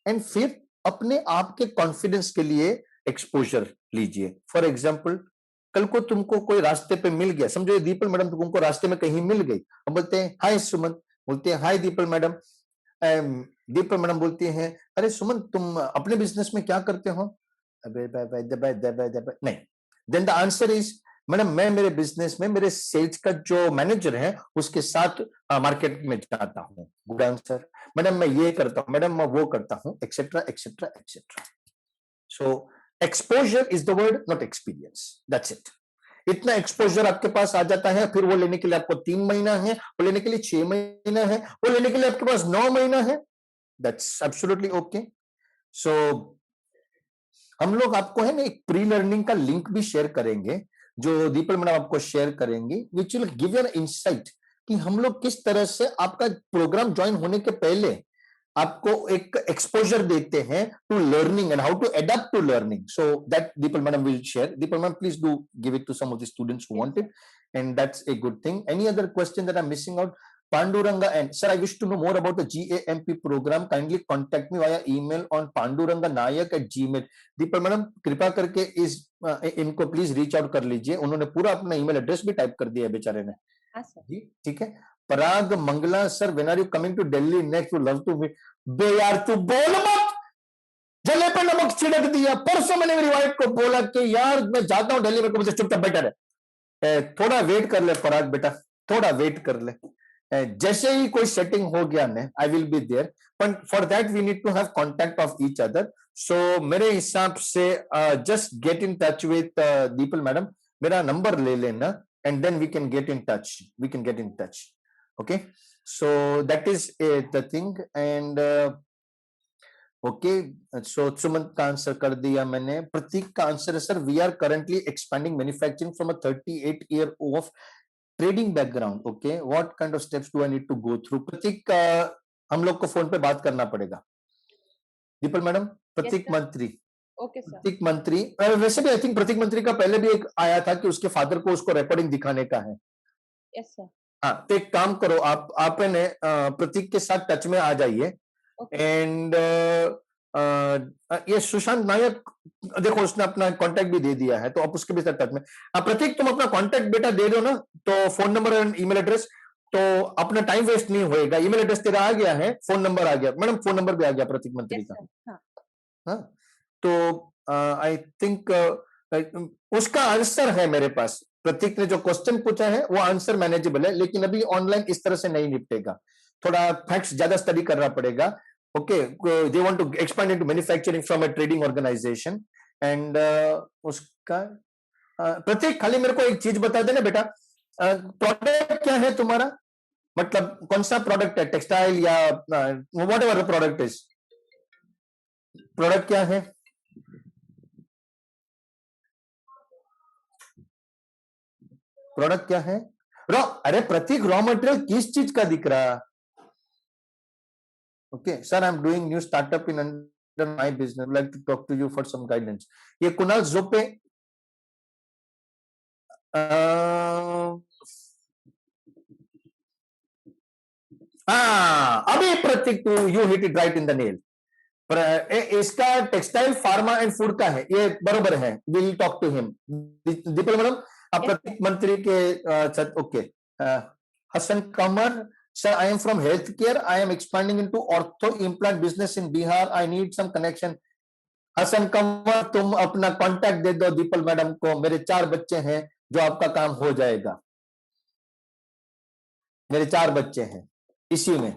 एंड फिर अपने आप के कॉन्फिडेंस के लिए एक्सपोजर लीजिए. फॉर एग्जाम्पल, कल को तुमको कोई रास्ते पे मिल गया, समझो दीपल मैडम तुमको रास्ते में कहीं मिल गई, हम बोलते हैं हाय सुमन, बोलते हैं हाय दीपल मैडम. दीपल मैडम बोलती हैं अरे सुमन तुम अपने बिजनेस में क्या करते हो. नहीं. Then the answer is madam मैं मेरे बिजनेस में मेरे सेल्स का जो मैनेजर है उसके साथ मार्केट में जाता हूं. Good answer. मैडम मैं ये करता हूं, मैडम मैं वो करता हूं, etcetera etcetera etcetera. So exposure is the word, not experience. That's it. इतना एक्सपोजर आपके पास आ जाता है, फिर वो लेने के लिए आपको 3 महीना है, वो लेने के लिए 6 महीना है, वो लेने के लिए आपके पास 9 महीना है. That's absolutely okay. सो हम लोग आपको है ना एक प्री लर्निंग का लिंक भी शेयर करेंगे जो दीपल मैडम आपको शेयर करेंगे, which will give you an insight कि हम लोग किस तरह से आपका प्रोग्राम ज्वाइन होने के पहले आपको एक एक्सपोजर देते हैं to learning and how to adopt to learning. So that Deepal madam will share. Deepal madam please do give it to some of the students who want it, and that's a good thing. Any other question that I am missing out? Panduranga, and sir, I wish to know more about the GAMP program. Kindly contact me via email on panduranganayak@gmail. The people madam कृपा करके इस इनको please reach out कर लीजिए. उन्होंने पूरा अपना email address भी टाइप कर दिया है बेचारे ने. जी ठीक है. Parag Mangla, sir when are you coming to Delhi next, would love to meet. बे यार तू बोल मत, जले पे नमक छिड़क दिया. परसों मैंने मेरी वाइफ को बोला कि यार मैं जाता हूं दिल्ली में, मुझे चुपचाप बैठा रहे. थोड़ा वेट कर ले पराग बेटा, थोड़ा वेट कर ले. जैसे ही कोई सेटिंग हो गया ना, I will be there, but for that we need to have contact of each other. So मेरे हिसाब से just get in touch with Deepal madam, मेरा नंबर ले लेना and then we can get in touch, we can get in touch. Okay, so that is the thing. And okay, so Sumant का answer कर दिया मैंने. प्रतीक का आंसर है sir we are currently expanding manufacturing from a 38 year of trading background, okay, what kind of steps do I need to go through? Prateek, हम लोग को phone पे बात करना पड़ेगा। Deepal madam, Yes, Prateek sir. Mantri, Okay, sir. Prateek Mantri, वैसे भी आई थिंक प्रतीक मंत्री का पहले भी एक आया था कि उसके फादर को उसको रिकॉर्डिंग दिखाने का है। Yes, sir. हाँ, तो एक काम करो, आप ने प्रतीक के साथ टच में आ जाइए। Okay. एंड ये सुशांत नायक, देखो उसने अपना कांटेक्ट भी दे दिया है, तो आप उसके भी साथ टच में। प्रतीक, तुम अपना कांटेक्ट बेटा दे दो ना, तो phone number and email address, तो अपना टाइम वेस्ट नहीं होएगा। ईमेल एड्रेस तेरा आ गया है, फोन नंबर आ गया, मैडम फोन नंबर भी आ गया प्रतीक मंत्री Yes, का। sir. हाँ. हाँ, तो आई थिंक उसका आंसर है मेरे पास। प्रतीक ने जो क्वेश्चन पूछा है वो आंसर मैनेजेबल है, लेकिन अभी ऑनलाइन इस तरह से नहीं निपटेगा, थोड़ा फैक्ट्स ज्यादा स्टडी करना पड़ेगा। Okay, they want to expand into manufacturing from a trading organisation and उसका प्रतीक, खाली मेरे को एक चीज बता देना बेटा, प्रोडक्ट क्या है तुम्हारा? मतलब कौन सा प्रोडक्ट है, टेक्सटाइल या what ever the product is? Product क्या है? प्रोडक्ट क्या है? रॉ, अरे प्रतीक, रॉ मटेरियल किस चीज का दिख रहा? Okay sir, I am doing new startup in under my business, like to talk to you for some guidance. ये कुणाल जोपे, हाँ अभी Prateek, to you hit it right in the nail. इसका टेक्सटाइल, फार्मा एंड फूड का है, ये बरोबर है। Will talk to him. Deepal madam, आप Yes, sir. प्रतीक मंत्री के साथ, okay. Hasan Qamar, sir, I am from healthcare. I am expanding into ortho implant business in Bihar. I need some connection. Hasan Qamar, तुम अपना कांटेक्ट दे दो दीपल मैडम को। मेरे 4 बच्चे हैं, जो आपका काम हो जाएगा। मेरे 4 बच्चे हैं इसी में।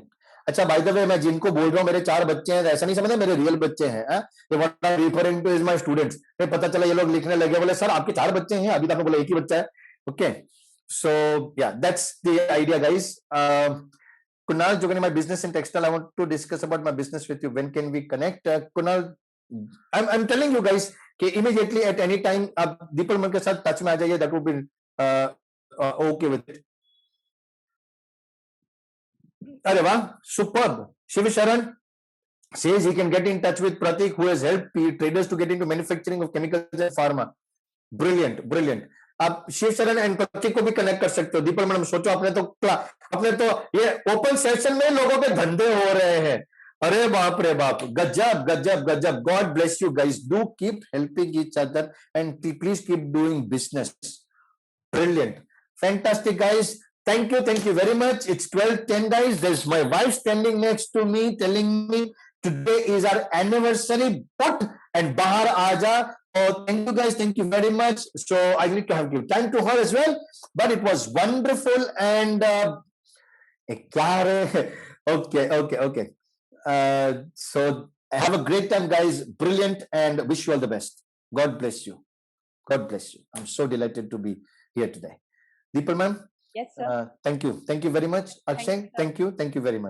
अच्छा, बाय द वे, मैं जिनको बोल रहा हूँ मेरे 4 बच्चे हैं, ऐसा नहीं समझना मेरे रियल बच्चे हैं। ये what I M referring two is my students. फिर पता चला ये लोग लिखने लगे, बोले सर आपके 4 बच्चे हैं, अभी तो आपने बोला एक ही बच्चा है। ओके, सो या that's the idea guys. Kunal Jogani, my business in textile. I want to discuss about my business with you. When can we connect? Kunal, I'm telling you guys कि immediately at any time आप the people मन के साथ touch में आ जाइए. That would be okay with it. अरे वाह, superb. Shiv Sharan says he can get in touch with Pratik, who has helped traders to get into manufacturing of chemicals and pharma. Brilliant, brilliant. आप शिव शरण and प्रतीक को भी connect कर सकते हो। The people madam, सोचो, अपने तो ये ओपन सेशन में लोगों के धंधे हो रहे हैं। अरे बाप रे बाप, गजब गजब गजब। God bless you guys, do keep helping each other and please keep doing business. Brilliant. Fantastic, guys. Thank you very much. It's 12:10, guys. There's my wife standing next to me telling me today is our anniversary. But and Bahar Aja. Oh, thank you, guys. Thank you very much. So I need to have give time to her as well. But it was wonderful and okay. So have a great time, guys. Brilliant, and wish you all the best. God bless you. God bless you. I'm so delighted to be here today. Deepal ma'am, Yes, sir. thank you very much. Akshay, Thank you, sir. thank you very much.